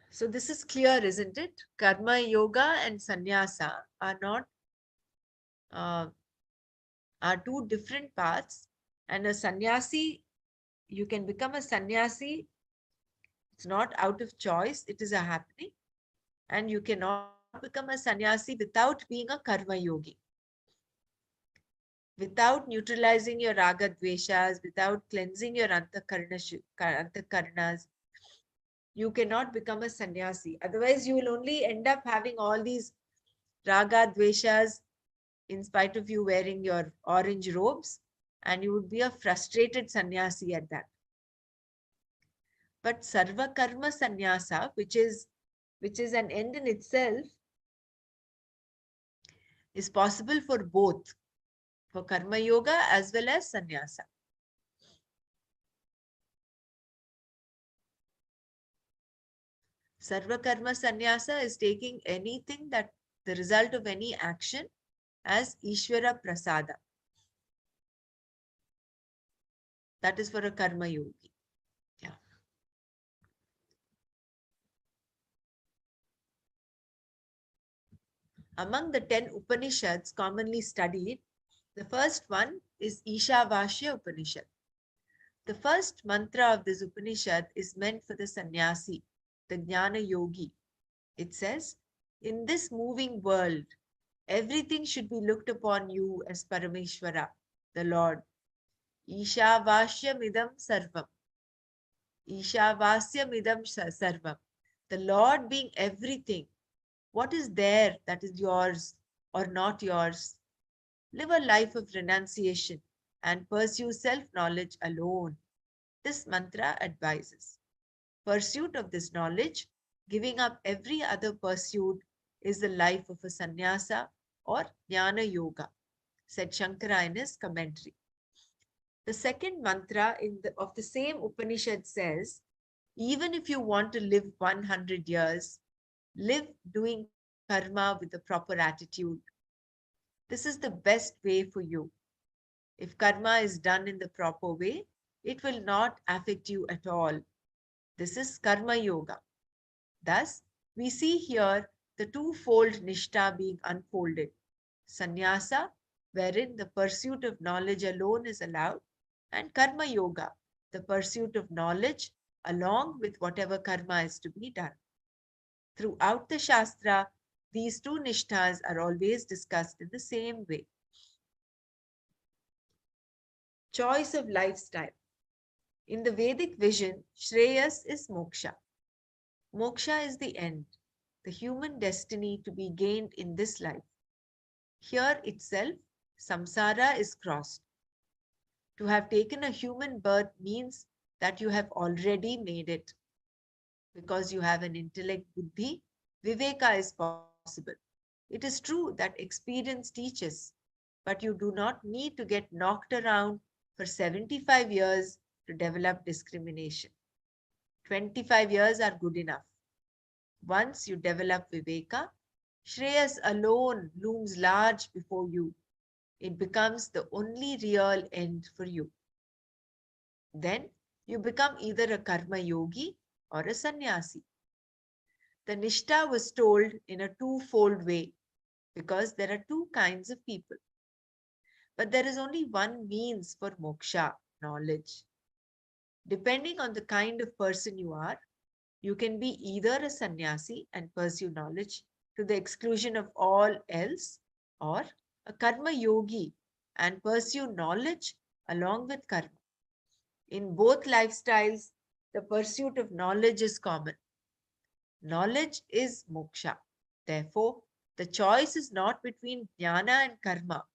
So this is clear, isn't it? Karma yoga and sannyasa are not are two different paths, and a sannyasi, you can become a sannyasi. It's not out of choice, it is a happening. And you cannot become a sannyasi without being a karma yogi. Without neutralizing your raga dveshas, without cleansing your antakarnas, you cannot become a sannyasi. Otherwise, you will only end up having all these raga dveshas in spite of you wearing your orange robes, and you would be a frustrated sannyasi at that. But sarva karma sannyasa, which is an end in itself, is possible for both, for karma yoga as well as sannyasa. Sarva karma sannyasa is taking anything that the result of any action as Ishvara prasada. That is for a karma yogi. Yeah. Among the 10 Upanishads commonly studied, the first one is Isha Varshya Upanishad. The first mantra of this Upanishad is meant for the sannyasi, the jnana yogi. It says, in this moving world, everything should be looked upon you as Parameshwara, the Lord. Isha Vasya Midam Sarvam. Isha Vasya Midam Sarvam. The Lord being everything. What is there that is yours or not yours? Live a life of renunciation and pursue self-knowledge alone. This mantra advises. Pursuit of this knowledge, giving up every other pursuit, is the life of a sannyasa or jnana yoga, said Shankara in his commentary. The second mantra of the same Upanishad says, even if you want to live 100 years, live doing karma with the proper attitude. This is the best way for you. If karma is done in the proper way, it will not affect you at all. This is karma yoga. Thus, we see here the twofold nishtha being unfolded. Sannyasa, wherein the pursuit of knowledge alone is allowed, and karma yoga, the pursuit of knowledge along with whatever karma is to be done. Throughout the Shastra, these two nishtas are always discussed in the same way. Choice of lifestyle. In the Vedic vision, Shreyas is moksha. Moksha is the end, the human destiny to be gained in this life. Here itself, samsara is crossed. To have taken a human birth means that you have already made it. Because you have an intellect buddhi, viveka is possible. It is true that experience teaches, but you do not need to get knocked around for 75 years to develop discrimination. 25 years are good enough. Once you develop viveka, Shreyas alone looms large before you. It becomes the only real end for you. Then you become either a karma yogi or a sannyasi. The nishta was told in a twofold way because there are two kinds of people. But there is only one means for moksha, knowledge. Depending on the kind of person you are, you can be either a sannyasi and pursue knowledge to the exclusion of all else, or a karma yogi and pursue knowledge along with karma. In both lifestyles, the pursuit of knowledge is common. Knowledge is moksha. Therefore, the choice is not between jnana and karma.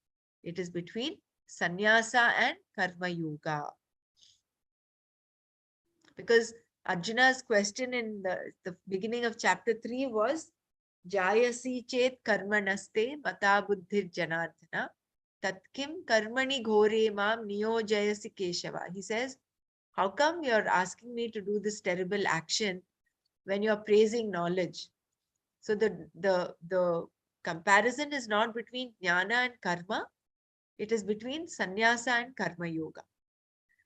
It is between sannyasa and karma yoga. Because Arjuna's question in the beginning of chapter 3 was, Jayasi chet karmanaste mata buddhir janardhana tatkim karmani ghore mam niyojayasi keshava. He says, how come you're asking me to do this terrible action when you're praising knowledge? So the comparison is not between jnana and karma. It is between sannyasa and karma yoga.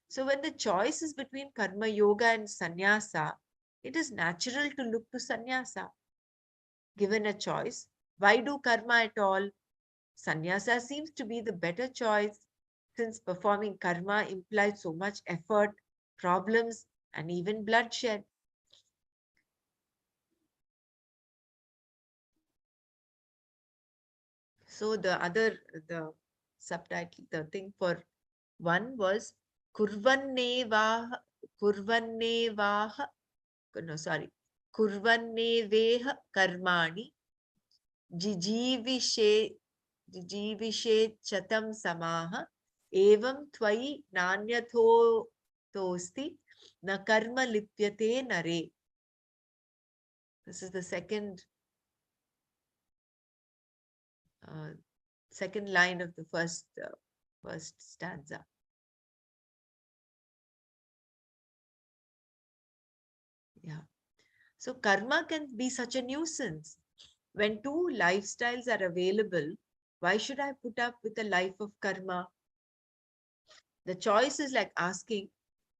So when the choice is between karma yoga and sannyasa, it is natural to look to sannyasa. Given a choice, why do karma at all? Sannyasa seems to be the better choice, since performing karma implies so much effort, problems, and even bloodshed. So the subtitle, the thing for one was kurvannevaha, kurvanneveha karmani jijivishe chatam samaha evam tvayi nanyatho tosti na karma lipyate nare. This is the second line of the first stanza. Yeah. So karma can be such a nuisance. When two lifestyles are available, why should I put up with a life of karma? The choice is like asking,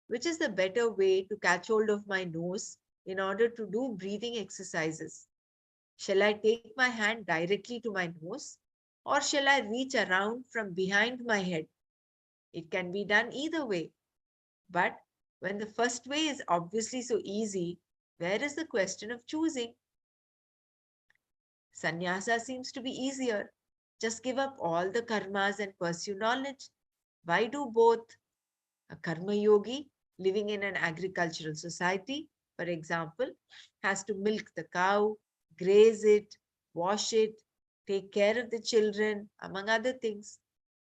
which is the better way to catch hold of my nose in order to do breathing exercises? Shall I take my hand directly to my nose, or shall I reach around from behind my head? It can be done either way. But when the first way is obviously so easy, where is the question of choosing? Sannyasa seems to be easier. Just give up all the karmas and pursue knowledge. Why do both? A karma yogi living in an agricultural society, for example, has to milk the cow, graze it, wash it, take care of the children, among other things.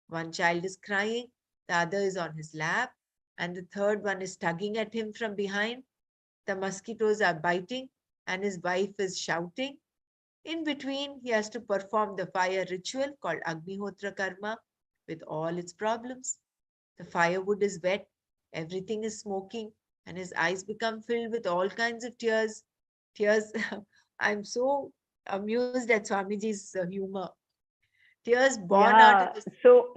One child is crying, the other is on his lap, and the third one is tugging at him from behind. The mosquitoes are biting, and his wife is shouting. In between, he has to perform the fire ritual called Agnihotra Karma with all its problems. The firewood is wet, everything is smoking, and his eyes become filled with all kinds of tears. I'm so amused at Swamiji's humor. Tears born out of so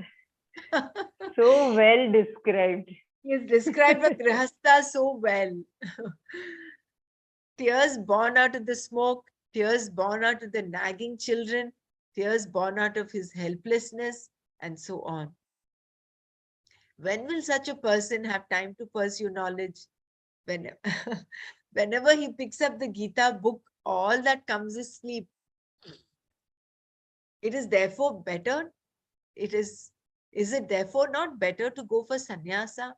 well described. He has described a grihastha so well. Tears born out of the smoke, tears born out of the nagging children, tears born out of his helplessness, and so on. When will such a person have time to pursue knowledge? Whenever he picks up the Gita book, all that comes is sleep. It is therefore better, is it therefore not better to go for sannyasa?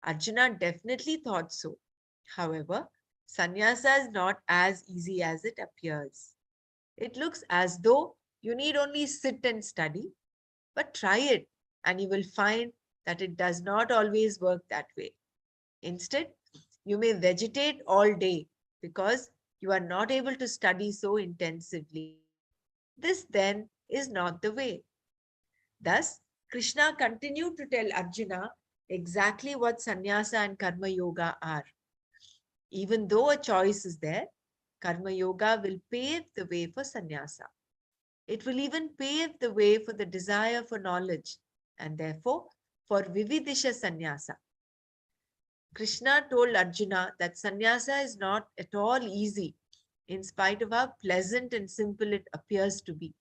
Arjuna definitely thought so. However, sannyasa is not as easy as it appears. It looks as though you need only sit and study, but try it and you will find that it does not always work that way. Instead, you may vegetate all day because you are not able to study so intensively. This then is not the way. Thus, Krishna continued to tell Arjuna exactly what sannyasa and karma yoga are. Even though a choice is there, karma yoga will pave the way for sannyasa. It will even pave the way for the desire for knowledge and therefore for vividisha sannyasa. Krishna told Arjuna that sannyasa is not at all easy in spite of how pleasant and simple it appears to be.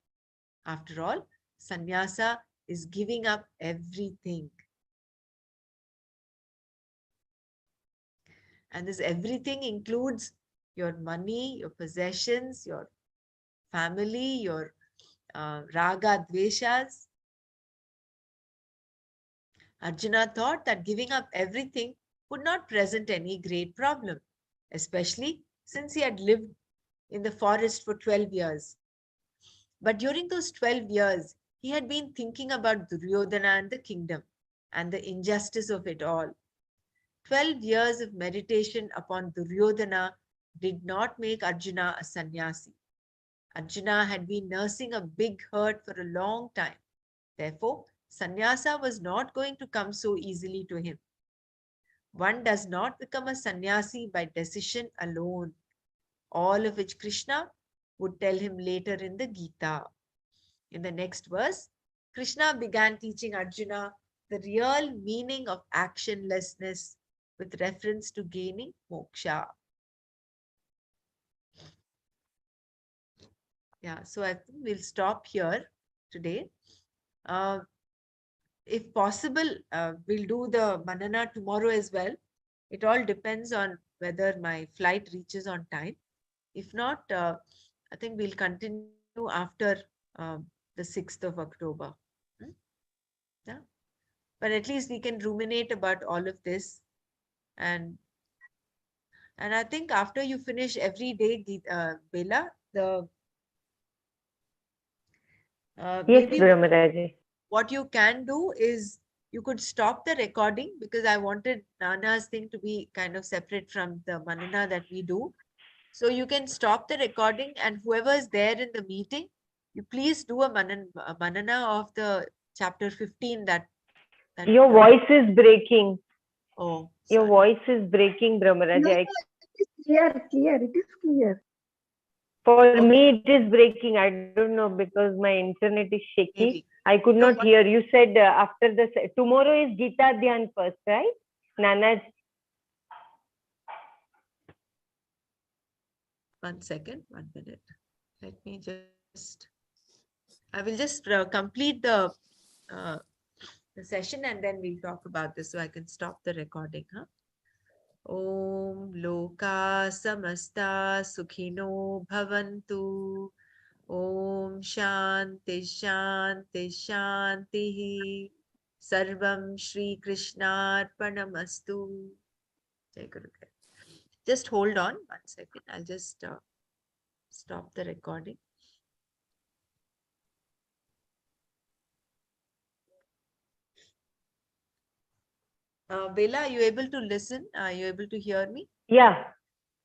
After all, sannyasa is giving up everything. And this everything includes your money, your possessions, your family, your raga dveshas. Arjuna thought that giving up everything would not present any great problem, especially since he had lived in the forest for 12 years. But during those 12 years, he had been thinking about Duryodhana and the kingdom and the injustice of it all. 12 years of meditation upon Duryodhana did not make Arjuna a sannyasi. Arjuna had been nursing a big hurt for a long time. Therefore, sannyasa was not going to come so easily to him. One does not become a sannyasi by decision alone, all of which Krishna would tell him later in the Gita. In the next verse, Krishna began teaching Arjuna the real meaning of actionlessness with reference to gaining moksha. Yeah, so I think we'll stop here today. If possible, we'll do the Manana tomorrow as well. It all depends on whether my flight reaches on time. If not, I think we'll continue after the 6th of October. Yeah. But at least we can ruminate about all of this. And I think after you finish every day, Bela, Yes, maybe Brahmaraji. what you can do is you could stop the recording, because I wanted Nana's thing to be kind of separate from the Manana that we do. So you can stop the recording, and whoever is there in the meeting, you please do a Manana of the chapter 15 that Your voice is breaking. Oh, Your sorry. voice is breaking, No, Brahmaraji. no, it is clear, clear. It is clear. For Okay. me, it is breaking. I don't know, because my internet is shaky. Maybe. I could No, not what- hear. You said after the tomorrow is Gita Dhyan first, right? Nana. One second, 1 minute. Let me just, I will just complete the session and then we'll talk about this, so I can stop the recording. Huh? Om Loka Samasta Sukhino Bhavantu. Om Shanti Shanti Shanti. Sarvam Shri Krishnarpanamastu. Jai Guru. Just hold on 1 second. I'll just stop the recording. Bela, are you able to listen? Are you able to hear me? Yeah.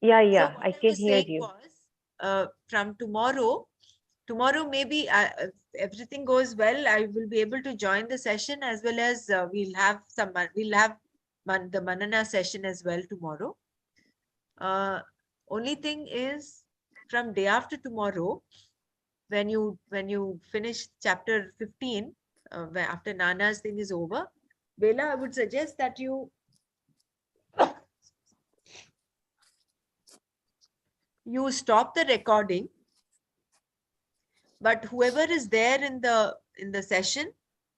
So I what can was hear saying you. was, from tomorrow maybe if everything goes well, I will be able to join the session, as well as we'll have the Manana session as well tomorrow. Only thing is, from day after tomorrow, when you finish chapter 15, after Nana's thing is over, Bela, I would suggest that you stop the recording, but whoever is there in the session,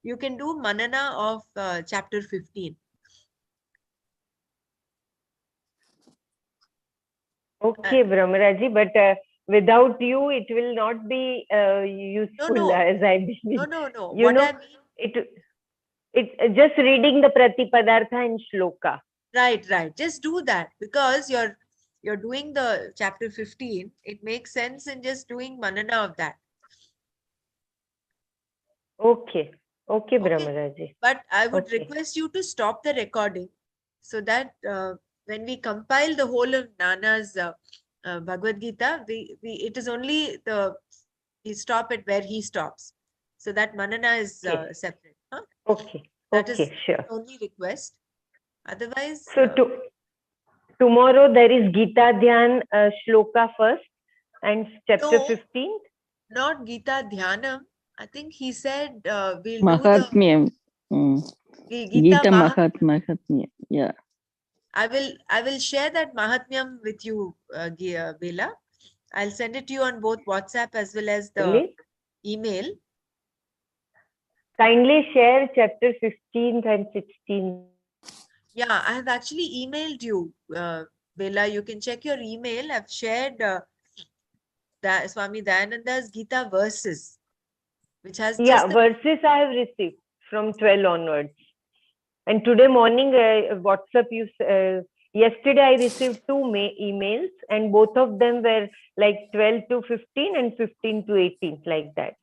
you can do manana of chapter 15. Okay, Brahmaraji, but without you, it will not be useful, no. as I believe. No. You What know, I mean, it's just reading the Pratipadartha and Shloka. right. Just do that, because you're doing the chapter 15. It makes sense in just doing manana of that. Okay, Okay. Brahmaraji. But I would Okay. request you to stop the recording, so that when we compile the whole of Nana's Bhagavad Gita, it is only we stop at where he stops, so that manana is Okay. separate. Huh? Okay, That is sure. the only request. Otherwise, So tomorrow there is Gita Dhyan Shloka first and chapter No. 15. Not Gita Dhyanam. I think he said we'll do Mahatmyam. the Gita Mahatmyam. Mahatmyam. Yeah. I will share that Mahatmyam with you, Bela. I'll send it to you on both WhatsApp as well as the email. Kindly share chapter 15 and 16. Yeah, I have actually emailed you, Bela. You can check your email. I've shared Swami Dayananda's Gita verses, which has just the verses I have received from 12 onwards. And today morning, WhatsApp, yesterday I received 2 emails, and both of them were like 12 to 15 and 15 to 18, like that.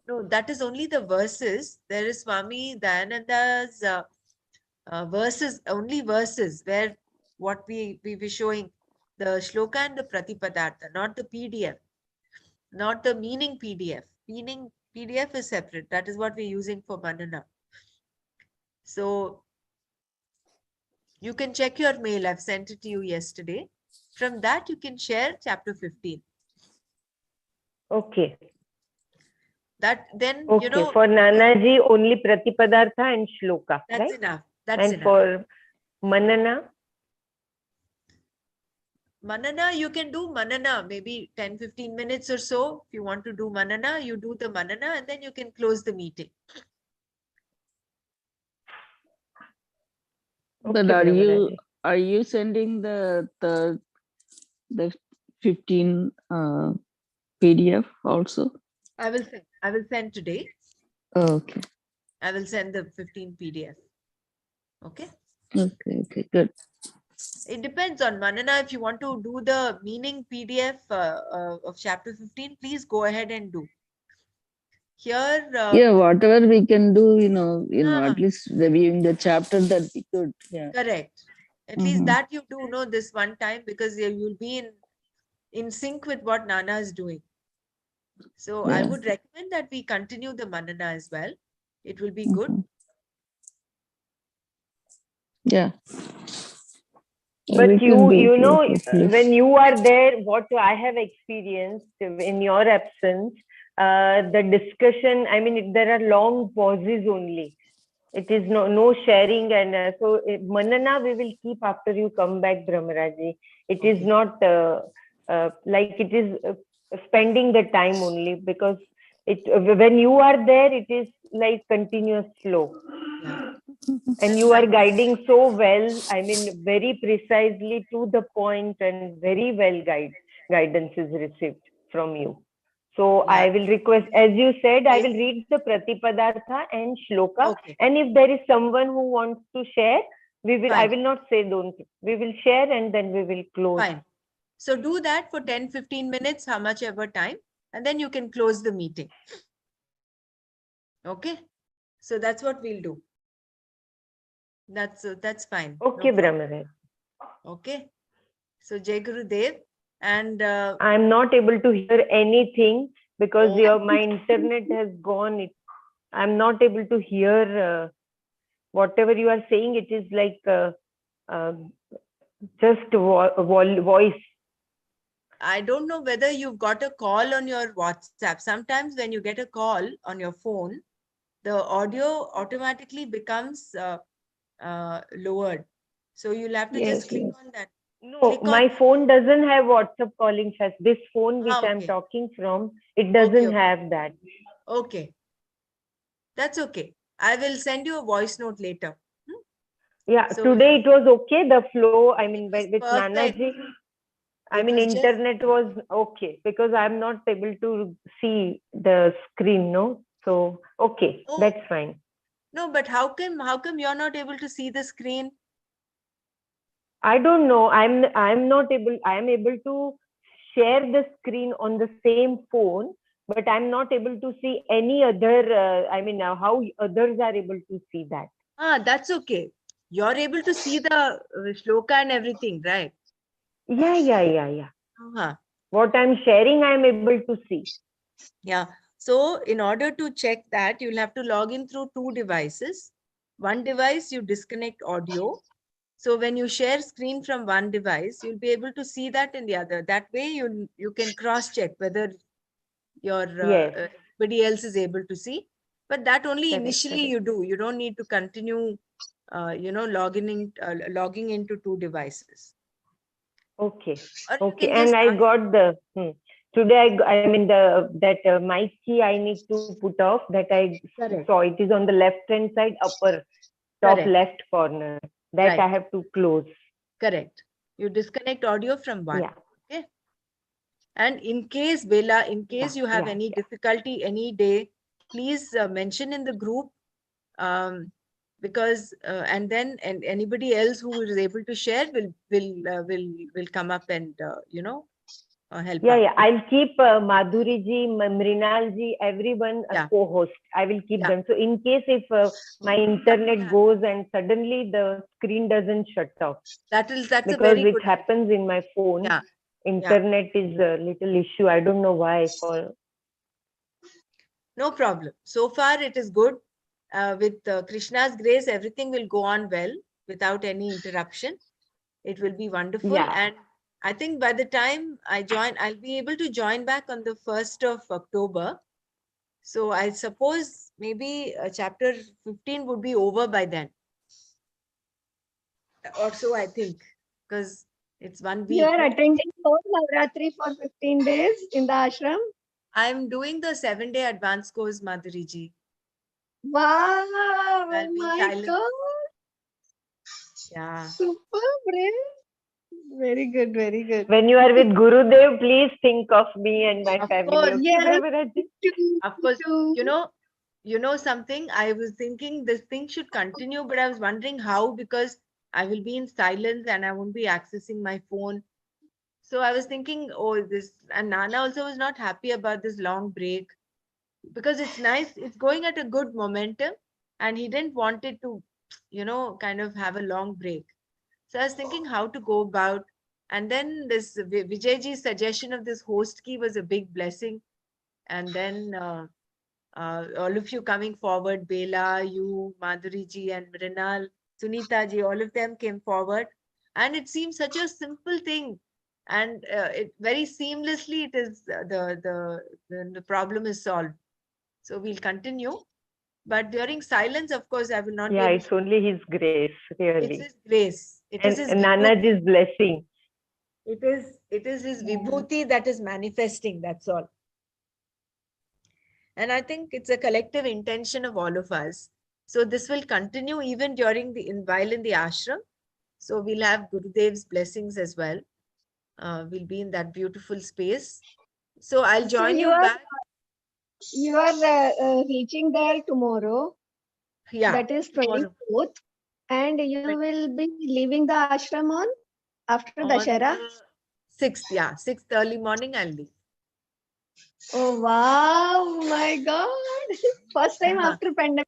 No, that is only the verses. There is Swami Dayananda's verses, only verses, where what we were showing, the shloka and the pratipadartha, not the PDF, not the meaning PDF. Meaning PDF is separate. That is what we're using for manana. So you can check your mail. I've sent it to you yesterday. From that, you can share chapter 15. Okay. That then, Okay, for Nanaji, only Pratipadartha and Shloka, that's right? enough. That's and enough. For Manana? Manana, you can do manana, maybe 10-15 minutes or so. If you want to do manana, you do the manana and then you can close the meeting. But are you sending the 15 PDF also? I will send today. Okay. I will send the 15 PDF. Okay. Okay, good. It depends on manana. If you want to do the meaning PDF of chapter 15, please go ahead and do. Here. Yeah, whatever we can do, at least reviewing the chapter, that we could. Yeah. Correct. At least that you do know this one time, because you will be in sync with what Nana is doing. So I would recommend that we continue the manana as well. It will be good. Yeah. But you know, when you are there, what I have experienced in your absence, the discussion, I mean, there are long pauses only. It is no sharing, and so manana we will keep after you come back, Brahmaraji. It is not like it is spending the time only, because when you are there, it is like continuous flow. Yeah. And you are guiding so well, I mean, very precisely to the point, and very well guidance is received from you. So I will request, as you said, I will read the Pratipadartha and Shloka. And if there is someone who wants to share, I will not say don't. We will share and then we will close. Fine. So do that for 10-15 minutes, how much ever time, and then you can close the meeting. Okay. So that's what we'll do. That's fine. Okay, Brahmaraji. Okay. So Jai Guru Dev, and I'm not able to hear anything because my internet has gone. I'm not able to hear whatever you are saying. It is like just voice. I don't know whether you've got a call on your WhatsApp. Sometimes when you get a call on your phone, the audio automatically becomes lowered. So you'll have to just click on that. No, my phone doesn't have WhatsApp calling feature. This phone which I'm talking from, it doesn't have that. Okay. That's okay. I will send you a voice note later. Yeah, So- today it was okay. The flow, I mean, was with perfect. Nanaji, I It mean, was just- internet was okay because I'm not able to see the screen, no? So, okay, Oh. that's fine. No, but how come you're not able to see the screen? I don't know. I'm not able. I'm able to share the screen on the same phone, but I'm not able to see any other. I mean, how others are able to see that. That's okay. You're able to see the shloka and everything, right? Yeah. Uh-huh. What I'm sharing, I'm able to see. Yeah. So in order to check that, you'll have to log in through two devices. One device, you disconnect audio. So when you share screen from one device, you'll be able to see that in the other. That way you can cross check whether your Yes. everybody else is able to see. But that only Correct, initially correct. you do. You don't need to continue, logging into two devices. Okay. Or you Okay. can And just I ask- got the today. I mean that mic key I need to put off. That I Correct. saw. It is on the left hand side, upper top Correct. left corner. That Right. I have to close. Correct. You disconnect audio from one. Yeah. Okay. And in case, Bela, in case you have yeah, any yeah. difficulty any day, please mention in the group, because and then anybody else who is able to share will come up and help Yeah, out. yeah. I'll keep Madhuri ji, Mrinal ji, everyone a Yeah. co-host. I will keep Yeah. them. So in case if my internet goes and suddenly the screen doesn't shut off, that's a because very it good. happens in my phone. Yeah. Internet is a little issue. I don't know why. No problem. So far, it is good. With Krishna's grace, everything will go on well without any interruption. It will be wonderful. Yeah. And I think by the time I join, I'll be able to join back on the 1st of October. So I suppose maybe chapter 15 would be over by then. Or so I think, because it's 1 week. You are attending whole Navratri for 15 days in the ashram? I'm doing the 7-day advanced course, Madhuriji. Wow, I'll be my silent. God. Yeah. Super brave. Very good, very good. When you are with Gurudev, please think of me and my Of family. course. Okay, Yes. Prabharaji? Of course, you know something, I was thinking this thing should continue, but I was wondering how, because I will be in silence and I won't be accessing my phone. So I was thinking, oh, this, and Nana also was not happy about this long break, because it's nice, it's going at a good momentum, and he didn't want it to, kind of have a long break. So I was thinking how to go about, and then this Vijayji's suggestion of this host key was a big blessing. And then all of you coming forward, Bela, you, Madhuri ji, and Mrinal, Sunita ji, all of them came forward. And it seems such a simple thing. And it very seamlessly, it is the problem is solved. So we'll continue. But during silence, of course, I will not Yeah, be it's only His grace, It's really. His grace. It is His And vibhuti. Nanaji's blessing. It is His vibhuti that is manifesting. That's all. And I think it's a collective intention of all of us. So this will continue even during while in the ashram. So we'll have Gurudev's blessings as well. We'll be in that beautiful space. So I'll join you back. You are reaching there tomorrow. Yeah. That is tomorrow. 24th. And you will be leaving the ashram on after On Dashera? the 6th, yeah. 6th early morning, I'll leave. Oh, wow. My God. First time Uh-huh. after pandemic.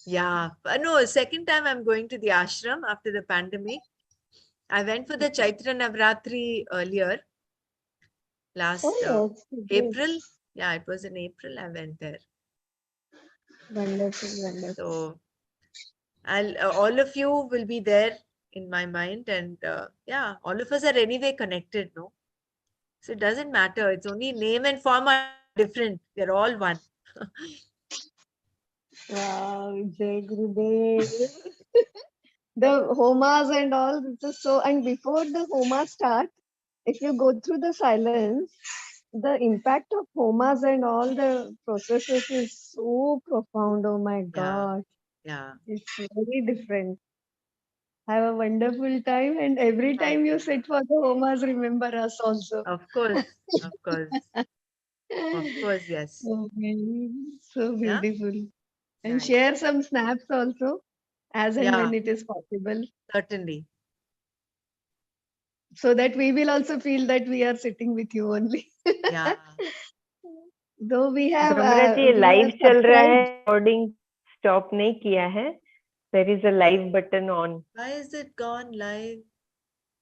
Yeah. No, second time I'm going to the ashram after the pandemic. I went for the Chaitra Navratri earlier, last April. Yeah, it was in April. I went there. Wonderful, wonderful. So all of you will be there in my mind, and yeah, all of us are anyway connected, no? So it doesn't matter. It's only name and form are different. They're all one. Wow, Jai Gurudev. The homas and all, this is so, and before the homa start, if you go through the silence, the impact of homas and all the processes is so profound. Oh my God. Yeah. It's very different. Have a wonderful time, and every Thank time you you. sit for the homas, remember us also. Of course. Of course. Of course, yes. Okay. So Yeah. beautiful. And Right. share some snaps also, as and Yeah, when it is possible, certainly. so that we will also feel that we are sitting with you only. Yeah. Though we Brahmara ji, have live चल रहा है, subscribed. recording stop नहीं किया है. There is a live button on. Why is it gone live?